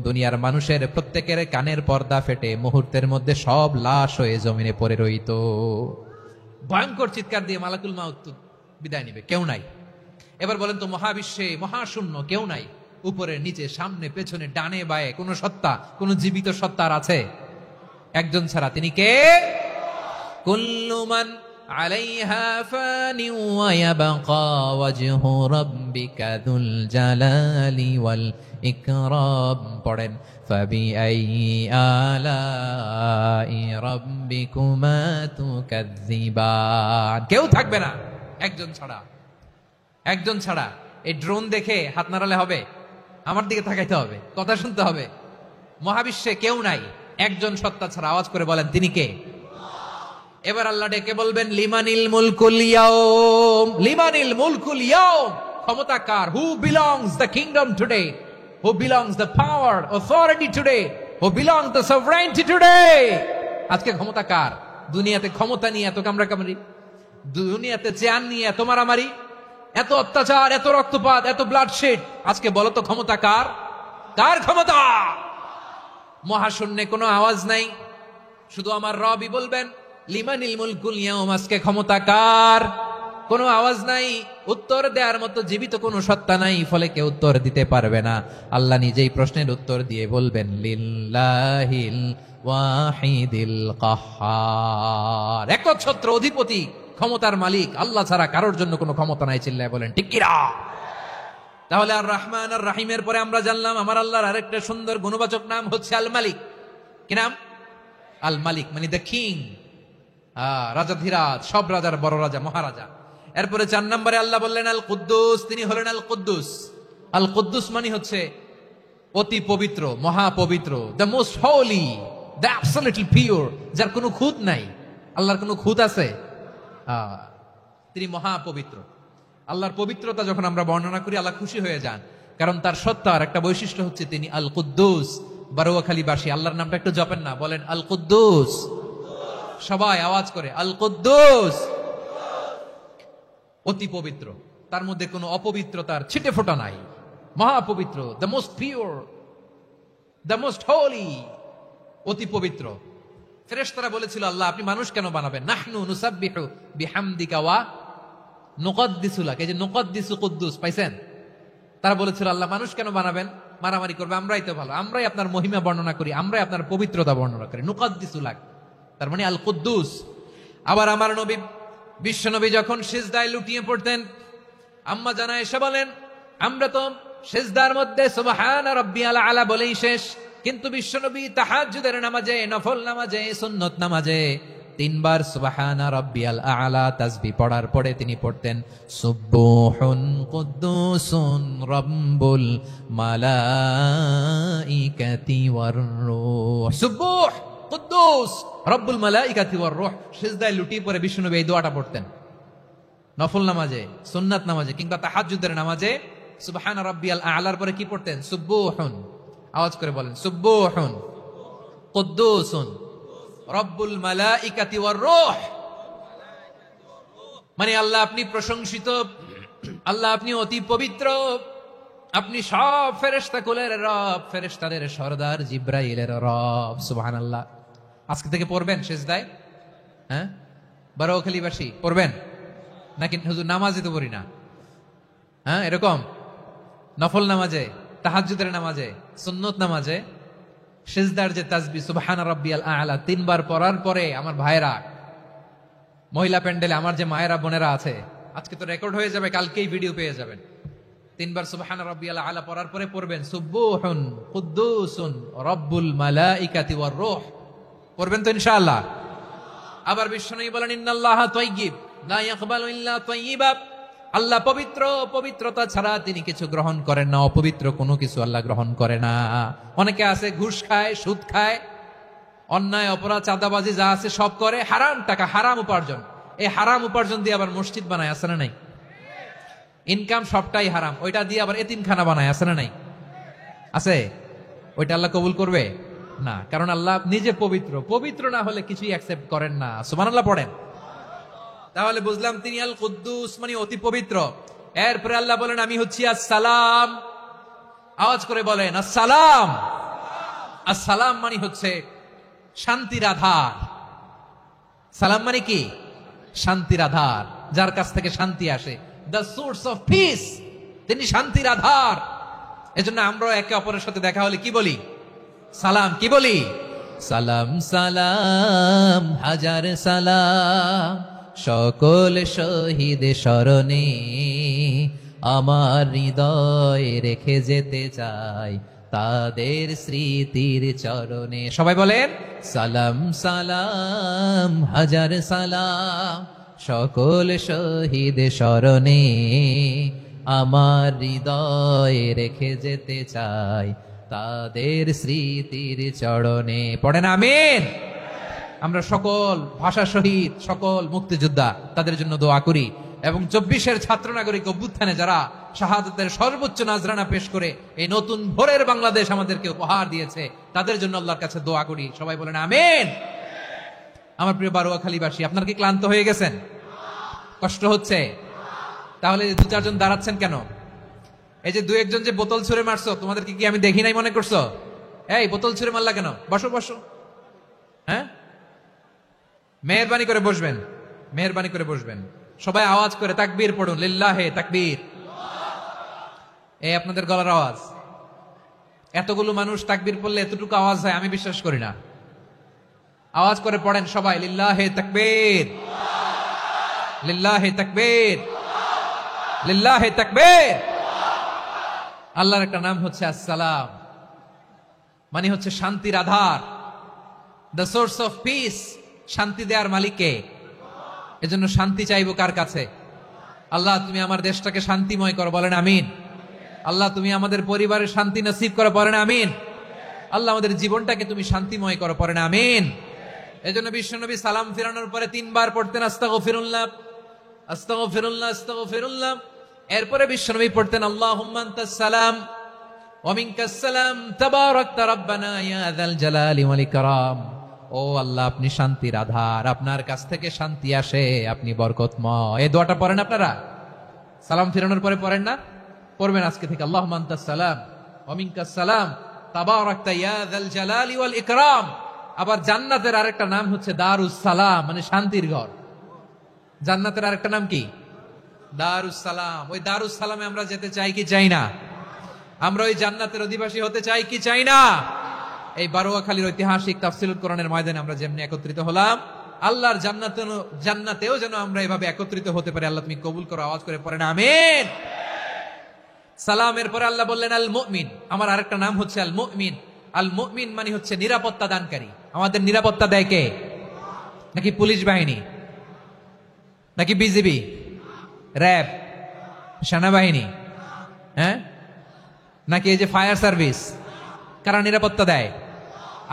দুনিয়ার মানুষের প্রত্যেকের কানের পর্দা ফেটে মুহূর্তের মধ্যে সব লাশ হয়ে জমিনে পড়ে রইত। ভয়ঙ্কর চিৎকার দিয়ে মালাকুল মাউত বিদায় নিবে, কেউ নাই। এবার বলেন তো, মহাবিশ্বে মহাশূন্য, কেউ নাই, উপরে নিচে সামনে পেছনে ডানে বায়ে কোন সত্তা, কোন জীবিত সত্তার আছে? একজন ছাড়া, তিনি কে? কুল্লু মান আলাইহা ফানি ওয়া ইয়াবকা ওয়াজহু রাব্বিকা যুল জালালি ওয়াল ইকরাম। পড়েন, ফাবিআইয়ি আলাই রাব্বিকুমা তুকাজ্জিবান। কেউ থাকবে না একজন ছাড়া, একজন ছাড়া। এই ড্রোন দেখে হাত নাড়ালে হবে? আমার দিকে তাকাইতে হবে, কথা শুনতে হবে। মহাবিশ্বে কেউ নাই একজন সত্তা ছাড়া। আওয়াজ করে বলেন, তিনি কে? এবার আল্লাহ ডেকে বলবেন, লিমানিল মুলকুল ইয়াউম, লিমানিল মুলকুল ইয়াউম, ক্ষমতা কার? Who belongs the kingdom today, who belongs the power authority today, who belongs the sovereignty today. আজকে ক্ষমতা কার? দুনিয়াতে ক্ষমতা নিয়ে এত কামড়াকামড়ি, দুনিয়াতে চেয়ার নিয়ে এত মারামারি, এত অত্যাচার, এত রক্তপাত, এত ব্লাডশেড, আজকে বলো তো ক্ষমতা কার? কার ক্ষমতা? মহাশূন্যে কোনো আওয়াজ নাই, শুধু আমার রবই বলবেন লিমানিল মুলকুল ইয়াউম, আজকে ক্ষমতা কার? কোনো আওয়াজ নাই, উত্তর দেওয়ার মতো জীবিত কোনো সত্তা নাই, ফলে কেউ উত্তর দিতে পারবে না। আল্লাহ নিজেই প্রশ্নের উত্তর দিয়ে বলবেন লিল্লাহিল ওয়াহিদিল কাহ্হার, একচ্ছত্র অধিপতি, ক্ষমতার মালিক আল্লাহ ছাড়া কারোর জন্য কোনো ক্ষমতা নাই। চিল্লায় বলেন ঠিক কিনা? তাহলে আর রহমান আর রাহিমের পরে আমরা জানলাম আমার আল্লাহর আরেকটা সুন্দর গুণবাচক নাম হচ্ছে আল মালিক। কি নাম? আল মালিক, মানে দ্য কিং, রাজাধিরাজ, সব রাজার বড় রাজা, মহারাজা। এরপরে 4 নম্বরে আল্লাহ বললেন আল কুদ্দুস, তিনি হলেন আল কুদ্দুস। আল কুদ্দুস মানে হচ্ছে অতি পবিত্র, মহাপবিত্র, the most holy, the absolutely pure, যার কোনো খুঁত নাই। আল্লাহর কোনো খুঁত আছে? তিনি মহাপবিত্র। আল্লাহর পবিত্রতা যখন আমরা বর্ণনা করি আল্লাহ খুশি হয়ে যান, কারণ তার সত্তার একটা বৈশিষ্ট্য হচ্ছে তিনি আল কুদ্দুস। বারোয়াখালীবাসী আল্লাহর নামটা একটু জপেন না, বলেন আল কুদ্দুস, সবাই আওয়াজ করে আল কুদ্দুস। অতি পবিত্র, তার মধ্যে কোনো অপবিত্রতার ছিটে ফোঁটা নাই, মহাপবিত্র, the most pure, the most holy, অতি পবিত্র। ফেরেশতারা বলেছিল আল্লাহ আপনি মানুষ কেন বানাবেন? নাহনু নুসাব্বিহু বিহামদিকা ওয়া নুকদ্দিসু লাক, এই যে নুকদ্দিসু কুদ্দুস পাইছেন? তারা বলেছিল আল্লাহ মানুষ কেন বানাবেন, মারামারি করবে, আমরাই তো ভালো, আমরাই আপনার মহিমা বর্ণনা করি, আমরাই আপনার পবিত্রতা বর্ণনা করি, নুকদ্দিসু লাক, তার মানে আল কুদ্দুস। আবার আমার নবী বিশ্ব নবী যখন সিজদায় লুটিয়ে পড়তেন, আম্মা জানা এসে বলেন আমরা তো সিজদার মধ্যে সুবহানা রাব্বিয়াল আলা বলেই শেষ, কিন্তু বিশ্ব নবী তাহাজ্জুদের নামাজে, নফল নামাজে, সুন্নত নামাজে 3 বার সুবহানা রাব্বিয়াল আলা তাসবিহ পড়ার পরে তিনি পড়তেন সুবহুন কুদ্দুসুন রাব্বুল মালাইকাতি ওয়ার রূহ, সুবহ কুদ্দুস রব্বুল মালাইকাতি ওয়ার রূহ। সিজদায় লুটিয়ে পড়ে বিষ্ণুনবী এই দোয়াটা পড়তেন, নফল নামাজে, সুন্নাত নামাজে কিংবা তাহাজ্জুদের নামাজে সুবহান রাব্বিয়াল আলার পরে কি পড়তেন? সুবহুন, আওয়াজ করে বলেন সুবহুন কুদ্দুসুন রব্বুল মালাইকাতি ওয়ার রূহ। মানে আল্লাহ আপনি প্রশংসিত, আল্লাহ আপনি অতি পবিত্র, আপনি সব ফেরেশতা কুলের রব, ফেরেশতাদের সরদার জিব্রাইলের রব। সুবহানাল্লাহ। আজকে থেকে পড়বেন সিজদায়? হ্যাঁ, বারোয়াখালীবাসী পড়বেন নাকি? হুজুর নামাজে তো পড়ি না। হ্যাঁ, এরকম নফল নামাজে, তাহাজ্জুদের নামাজে, সুন্নত নামাজে সিজদার যে তাসবিহ সুবহান রাব্বিয়াল আ'লা 3 বার পড়ার পরে আমার ভাইরা, মহিলা প্যান্ডেলে আমার যে মায়েরা বোনেরা আছে, আজকে তো রেকর্ড হয়ে যাবে, কালকেই ভিডিও পেয়ে যাবেন। 3 বার সুবহান রাব্বিয়াল আ'লা পড়ার পরে পড়বেন সুবহুন কুদ্দুসুন রব্বুল মালাইকাতি ওয়ার রূহ। পড়বেন তো ইনশাআল্লাহ? আবার বিশ্বনবী বলেন ইন্নাল্লাহা তাইয়্যিব লা ইয়াকবালু ইল্লা তাইয়্যিবা, আল্লাহ পবিত্র, পবিত্রতা ছাড়া তিনি কিছু গ্রহণ করেন না, অপবিত্র কোনো কিছু আল্লাহ গ্রহণ করে না। অনেকে আছে ঘুষ খায়, সুদ খায়, অন্যায় অপরাধ চাঁদাবাজি যা আছে সব করে, হারাম টাকা, হারাম উপার্জন। এই হারাম উপার্জন দিয়ে আবার মসজিদ বানায়, আছে না নাই? ইনকাম সবটাই হারাম, ওইটা দিয়ে আবার এতিমখানা বানায়, আছে না নাই? আছে। ওইটা আল্লাহ কবুল করবে না, কারণ আল্লাহ নিজে পবিত্র, পবিত্র না হলে কিছুই অ্যাকসেপ্ট করেন না। সুবহানাল্লাহ পড়েন। তাহলে বুঝলাম তিনি আল কুদ্দুস মানে অতি পবিত্র। এরপরে আল্লাহ বলেন আমি হচ্ছি আসসালাম। আওয়াজ করে বলেন আসসালাম। আসসালাম মানে হচ্ছে শান্তির আধার। সালাম মানে কি? শান্তির আধার, যার কাছ থেকে শান্তি আসে, দ্য সোর্স অফ পিস, তিনি শান্তির আধার। এজন্য আমরা একে অপরের সাথে দেখা হলে কি বলি? সালাম। কি বলি? সালাম সালাম হাজার সালাম, সকল শহীদ স্মরণে আমার হৃদয় রেখে যেতে চাই তাদের স্মৃতির চরণে। সবাই বলেন সালাম সালাম হাজার সালাম, সকল শহীদ স্মরণে আমার হৃদয় রেখে যেতে চাই তাদের স্মৃতির চরণে। পড়েন আমিন। আমরা সকল ভাষা শহীদ, সকল মুক্তিযোদ্ধা, তাদের জন্য দোয়া করি, এবং 24-এর ছাত্র নাগরিক অভ্যুত্থানে যারা শাহাদাতের সর্বোচ্চ নাজরানা পেশ করে এই নতুন ভোরের বাংলাদেশ আমাদেরকে উপহার দিয়েছে, তাদের জন্য আল্লাহর কাছে দোয়া করি। সবাই বলেন আমিন। আমার প্রিয় বারোয়াখালীবাসী, আপনারা কি ক্লান্ত হয়ে গেছেন? কষ্ট হচ্ছে? তাহলে দু চারজন দাঁড়াচ্ছেন কেন? এই যে দু একজন যে বোতল ছুঁড়ে মারছো, তোমাদেরকে কি আমি দেখি নাই মনে করছো? এই বোতল ছুঁড়ে মারলা কেন? বসো বসো। হ্যাঁ, মেহেরবানি করে বসবেন, মেহেরবানি করে বসবেন। সবাই আওয়াজ করে তাকবীর পড়ুন, লিল্লাহে তাকবীর। এই আপনাদের গলার আওয়াজ। এতগুলো মানুষ তাকবীর পড়লে এতটুকু আওয়াজ হয় আমি বিশ্বাস করি না। আওয়াজ করে পড়েন সবাই, লিল্লাহে তাকবীর, লিল্লাহে তাকবীর, লিল্লাহে তাকবীর। আল্লাহর একটা নাম হচ্ছে আসসালাম, মানে হচ্ছে শান্তির আধার, দ্য সোর্স অফ পিস। শান্তি দেওয়ার মালিককে। এজন্য শান্তি চাইবো কার কাছে? আল্লাহ তুমি আমার দেশটাকে শান্তিময় করো, বলেন আমিন। আল্লাহ তুমি আমাদের পরিবারের শান্তি নসিব করো, বলেন আমিন। আল্লাহ আমাদের জীবনটাকে তুমি শান্তিময় করো, পড়েন আমিন। এজন্য বিশ্বনবী সালাম ফিরানোর পরে 3 বার পড়তেন আস্তাগফিরুল্লাহ, আস্তাগফিরুল্লাহ, আস্তাগফিরুল্লাহ। এরপরে বিশ্বনবী পড়তেন আল্লাহুম্মা আনতাস সালাম ওয়া মিনকাস সালাম তাবারাকতা রাব্বানা ইয়া যাল জালালি ওয়াল ইকরাম। ও আল্লাহ আপনি শান্তির আধার, আপনার কাছ থেকে শান্তি আসে, আপনি বরকতময়। এই দোয়াটা পড়েন আপনারা সালাম ফিরানোর পরে, পড়েন না? পড়বেন আজকে থেকে, আল্লাহুম্মা আনতাস সালাম ওয়া মিনকাস সালাম তাবারাকতা ইয়া যাল জালালি ওয়াল ইকরাম। আবার জান্নাতের আরেকটা নাম হচ্ছে দারুস সালাম, মানে শান্তির ঘর। জান্নাতের আরেকটা নাম কি? দারুস সালাম। ওই দারুস সালামে আমরা যেতে চাই কি চাই না? আমরা ওই জান্নাতের অধিবাসী হতে চাই কি চাই না? এই বারোয়াখালীর ঐতিহাসিক তাফসীরুল কোরআনের ময়দানে আমরা যেমনি একত্রিত হলাম, আল্লাহর জান্নাতেও যেন আমরা এভাবে একত্রিত হতে পারি। আল্লাহ তুমি কবুল করো, আওয়াজ করে পড়েন আমিন। সালামের পরে আল্লাহ বললেন আল মুমিন। আমার আরেকটা নাম হচ্ছে আল মুমিন। আল মুমিন মানে হচ্ছে নিরাপত্তা দানকারী। আমাদের নিরাপত্তা দেয় কে? নাকি পুলিশ বাহিনী, নাকি বিজিবি, র্যাব, সেনাবাহিনী, হ্যাঁ, নাকি এই যে ফায়ার সার্ভিস? কারা নিরাপত্তা দেয়?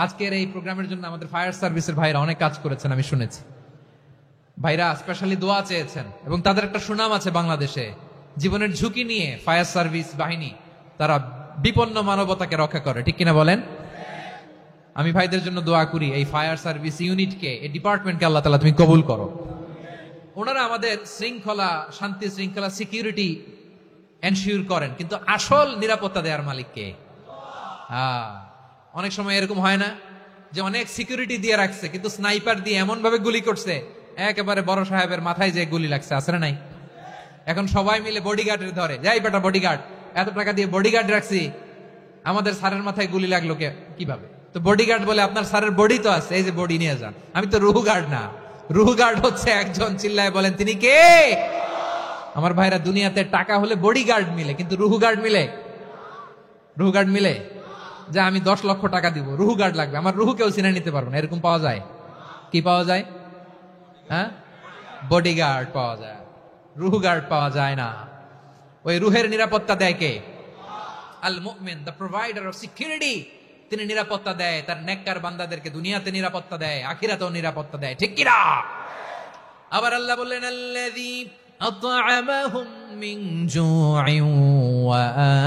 আজকের এই প্রোগ্রামের জন্য আমাদের ফায়ার সার্ভিসের ভাইরা অনেক কাজ করেছেন, আমি শুনেছি। ভাইরা স্পেশালি দোয়া চেয়েছেন এবং তাদের একটা সুনাম আছে বাংলাদেশে। জীবনের ঝুঁকি নিয়ে ফায়ার সার্ভিস বাহিনী তারা বিপন্ন মানবতাকে রক্ষা করে, ঠিক কিনা বলেন? আমি ভাইদের জন্য দোয়া করি, এই ফায়ার সার্ভিস ইউনিটকে, এই ডিপার্টমেন্টকে আল্লাহ তাআলা তুমি কবুল করো। ওনারা আমাদের শৃঙ্খলা, শান্তি শৃঙ্খলা, সিকিউরিটি এনশিওর করেন, কিন্তু আসল নিরাপত্তা দেওয়ার মালিক কে? অনেক সময় এরকম হয় না যে অনেক সিকিউরিটি দিয়ে রাখছে, কিন্তু স্নাইপার দিয়ে এমন ভাবে গুলি করছে একেবারে বড় সাহেবের মাথায় যে গুলি লাগছে, আছে না নাই? এখন সবাই মিলে বডিগার্ডের ধরে, যাই বেটা বডিগার্ড, এত টাকা দিয়ে বডিগার্ড রাখছি, আমাদের স্যারের মাথায় গুলি লাগলো কিভাবে? তো বডিগার্ড বলে আপনার স্যারের বডি তো আছে, এই যে বডি নিয়ে যান। আমি তো রুহু গার্ড না, রুহু গার্ড হচ্ছে একজন, চিল্লায় বলেন তিনি কে? আমার ভাইরা, দুনিয়াতে টাকা হলে বডিগার্ড মিলে, কিন্তু রুহু গার্ড মিলে? রুহু গার্ড মিলে যে আমি 10 লক্ষ টাকা দিব, রুহু গার্ড লাগবে, আমার রুহু কেউ চিনে নিতে পারবে না, এরকম পাওয়া যায়? কি পাওয়া যায়? হ্যাঁ, বডিগার্ড পাওয়া যায়, রুহু গার্ড পাওয়া যায় না। ওই রুহের নিরাপত্তা দেয় কে? আল মুমিন, দ্য প্রোভাইডার অফ সিকিউরিটি। তিনি নিরাপত্তা দেয় তার নেককার বান্দাদেরকে, দুনিয়াতে নিরাপত্তা দেয়, আখিরাতেও নিরাপত্তা দেয়, ঠিক কিনা? আবার আল্লাহ বললেন আল্লাযী আত'আমাহুম মিন জু'ইন ওয়া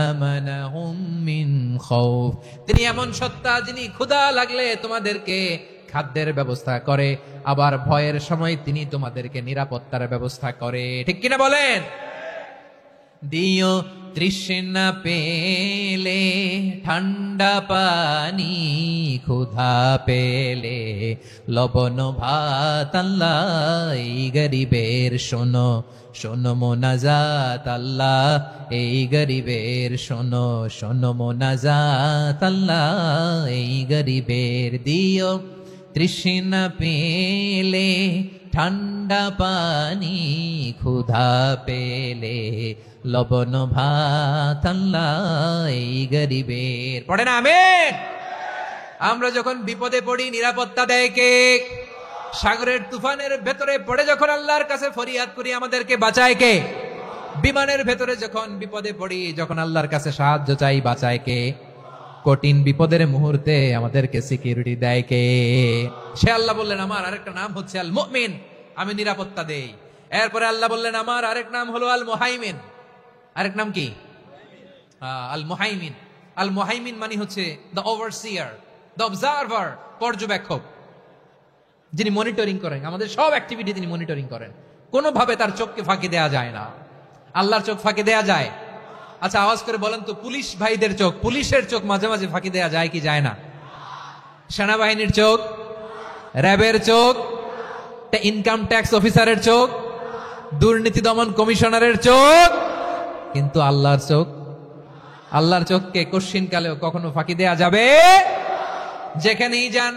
আমানাহুম মিন খাউফ। তিনি এমন সত্তা যিনি ক্ষুধা লাগলে তোমাদেরকে খাদ্যের ব্যবস্থা করে, আবার ভয়ের সময় তিনি তোমাদেরকে নিরাপত্তার ব্যবস্থা করে, ঠিক কিনা বলেন? দিও তৃষ্ণা পেলে ঠান্ডা পানি, ক্ষুধা পেলে লবণ ভাত, আল্লাহ এই গরিবের শোনো শোনো মোনাজাত, আল্লাহ এই গরিবের শোনো শোনো মোনাজাত, আল্লাহ এই গরিবের। দিও তৃষ্ণা পেলে ঠান্ডা পানি, ক্ষুধা পেলে লবণ ভাত, আল্লাহ এই গরিবের। পড়ে না আমিন। আমরা যখন বিপদে পড়ি নিরাপত্তা দেয় কে? সাগরের তুফানের ভেতরে পড়ে যখন আল্লাহর কাছে ফরিয়াদ করি আমাদেরকে বাঁচায় কে? বিমানের ভেতরে যখন বিপদে পড়ি, যখন আল্লাহর কাছে সাহায্য চাই, বাঁচায় কে? কঠিন বিপদের মুহূর্তে আমাদেরকে সিকিউরিটি দেয় কে? সে আল্লাহ বললেন আমার আরেকটা নাম হচ্ছে আল মুমিন, আমি নিরাপত্তা দেই। এরপরে আল্লাহ বললেন আমার আরেক নাম হলো আল মুহাইমিন। আরেক নাম কি? আল মুহাইমিন। আল মুহাইমিন মানে হচ্ছে দ্য ওভারসিয়ার, দ্য অবজারভার, পর্যবেক্ষক, যিনি মনিটরিং করেন আমাদের সব অ্যাক্টিভিটি, তিনি মনিটরিং করেন, কোনোভাবে তার চোখকে ফাঁকি দেওয়া যায় না। আল্লাহর চোখ ফাঁকি দেয়া যায়? আচ্ছা আওয়াজ করে বলেন তো, পুলিশ ভাইদের চোখ, পুলিশের চোখ মাঝে মাঝে ফাঁকি দেয়া যায় কি যায় না? সেনাবাহিনীর চোখ, র্যাবের চোখ, ইনকাম ট্যাক্স অফিসারের চোখ, দুর্নীতি দমন কমিশনারের চোখ, কিন্তু আল্লাহর চোখ, আল্লাহর চোখকে কশ্চিনকালেও কখনো ফাঁকি দেয়া যাবে? যেখানেই যান,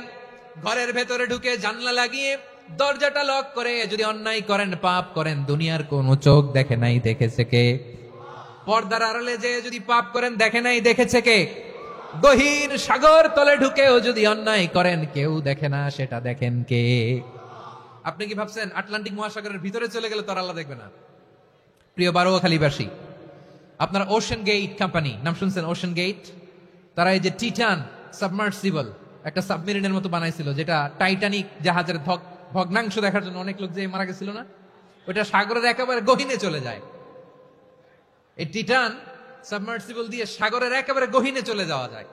ঘরের ভেতরে ঢুকে জানলা লাগিয়ে দরজাটা লক করে যদি অন্যায় করেন, পাপ করেন, দুনিয়ার কোন চোখ দেখে নাই, দেখেছে কে? পর্দার আড়ালে যে যদি পাপ করেন, দেখে নাই, দেখেছে কে? গহীন সাগর তলে ঢুকেও যদি অন্যায় করেন, কেউ দেখে না, সেটা দেখেন কে? আপনি কি ভাবছেন আটলান্টিক মহাসাগরের ভিতরে চলে গেলে তো আল্লাহ দেখবে না? প্রিয় বারোয়াখালীবাসী, আপনার ওশেন গেট কোম্পানি নাম শুনছেন? ওশেন গেট, তারা এই যে টিটান সাবমার্সিবল একটা সাবমেরিনের মতো বানাইছিল, যেটা টাইটানিক জাহাজের ভগ্নাংশ দেখার জন্য অনেক লোক যে মারা গেছিল না, ওটা সাগরের একেবারে গহীনে চলে যায়। এই টিটান সাবমার্সিবল দিয়ে সাগরের একেবারে গহীনে চলে যাওয়া যায়।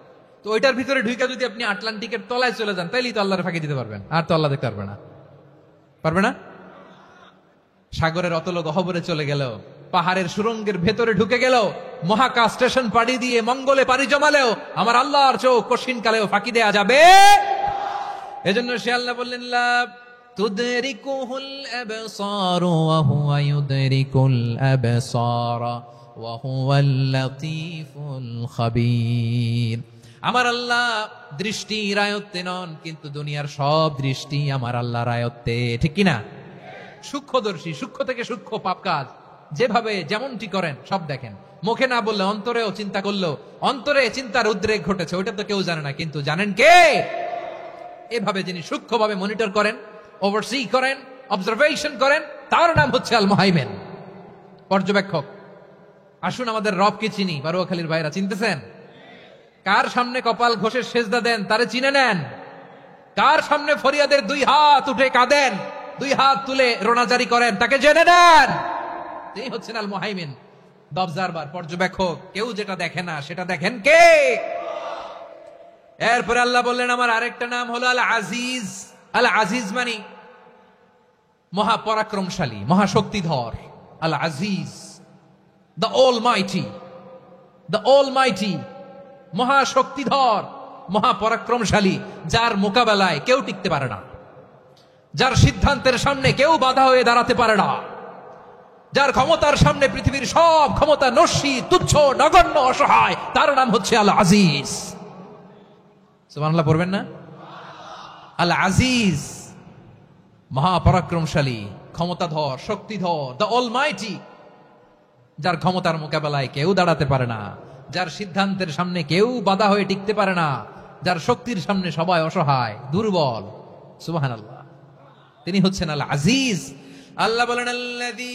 তো ওইটার ভিতরে ঢুকে যদি আপনি আটলান্টিকের তলায় চলে যান, তাইলেই তো আল্লাহর ফাঁকি দিতে পারবেন, আর তো আল্লাহ দেখতে পারবে না। পারবে না? সাগরের অতল গহ্বরে চলে গেল, পাহাড়ের সুরঙ্গের ভেতরে ঢুকে গেল, মহাকাশ স্টেশন পাড়ি দিয়ে মঙ্গলে পাড়ি জমালেও আমার আল্লাহর চোখ কঠিন কালেও ফাঁকি দেয়া যাবে? এজন্য সে আল্লাহ বললেন, লা তুদরিকুহুল আবসার ওয়া হুয়া ইউদরিকুল আবসার ওয়া হুয়াল লাতীফুল খাবীর। আমার আল্লাহ দৃষ্টির আয়ত্তে নন, কিন্তু দুনিয়ার সব দৃষ্টি আমার আল্লাহর আয়ত্তে, ঠিক কিনা? সূক্ষ্মদর্শী, সূক্ষ্ম থেকে সূক্ষ্ম পাপ কাজ যেভাবে যেমনটি করেন সব দেখেন। মুখে না বললে অন্তরেও চিন্তা করলো, অন্তরে চিন্তার উদ্রেক ঘটেছে, ওইটা তো কেউ জানে না, কিন্তু জানেন কে? এভাবে যিনি সূক্ষ্মভাবে মনিটর করেন, ওভারসি করেন, অবজারভেশন করেন, তার নাম হচ্ছে আল মুহাইমিন, পর্যবেক্ষক। আসুন আমাদের রবকে চিনি। বারোয়াখালীর ভাইরা চিনতেছেন? কার সামনে কপাল ঘষে সেজদা দেন তারে চিনে নেন। কার সামনে ফরিয়াদের দুই হাত উঠে কাঁদেন, দুই হাত তুলে রোনাজারি করেন, তাকে জেনে নেন। তিনি হচ্ছেন আল মুহাইমিন, দ্য অবজারভার, পর্যবেক্ষক। কেউ যেটা দেখে না সেটা দেখেন কে? এরপরে আল্লাহ বললেন আমার আরেকটা নাম হলো আল আজিজ। আল আজিজ মানে মহাপরাক্রমশালী, মহাশক্তিধর। আল আজিজ, দ্য অলমাইটি, দ্য অলমাইটি, মহাশক্তিধর, মহাপরাক্রমশালী, যার মোকাবেলায় কেউ টিকতে পারে না, যার সিদ্ধান্তের সামনে কেউ বাধা হয়ে দাঁড়াতে পারে না, যার ক্ষমতার সামনে পৃথিবীর সব ক্ষমতা নস্যি, তুচ্ছ, নগণ্য, অসহায়, তার নাম হচ্ছে আল আজিজ। সুবহানাল্লাহ পড়বেন না? আল আজিজ, মহাপরাক্রমশালী, ক্ষমতাধর, শক্তিধর, দ্য অলমাইটি, যার ক্ষমতার মোকাবেলায় কেউ দাঁড়াতে পারে না, যার সিদ্ধান্তের সামনে কেউ বাধা হয়ে টিকতে পারে না, যার শক্তির সামনে সবাই অসহায়, দুর্বল। সুবহানাল্লাহ, তিনি হচ্ছেন আল আজিজ। আল্লাহ বলেন আল্লাযী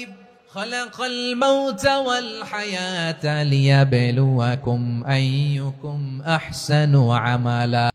খালাকাল মাউতা ওয়াল হায়াতা লিয়াবলুয়াকুম আইয়ুকুম আহসানু আমালা।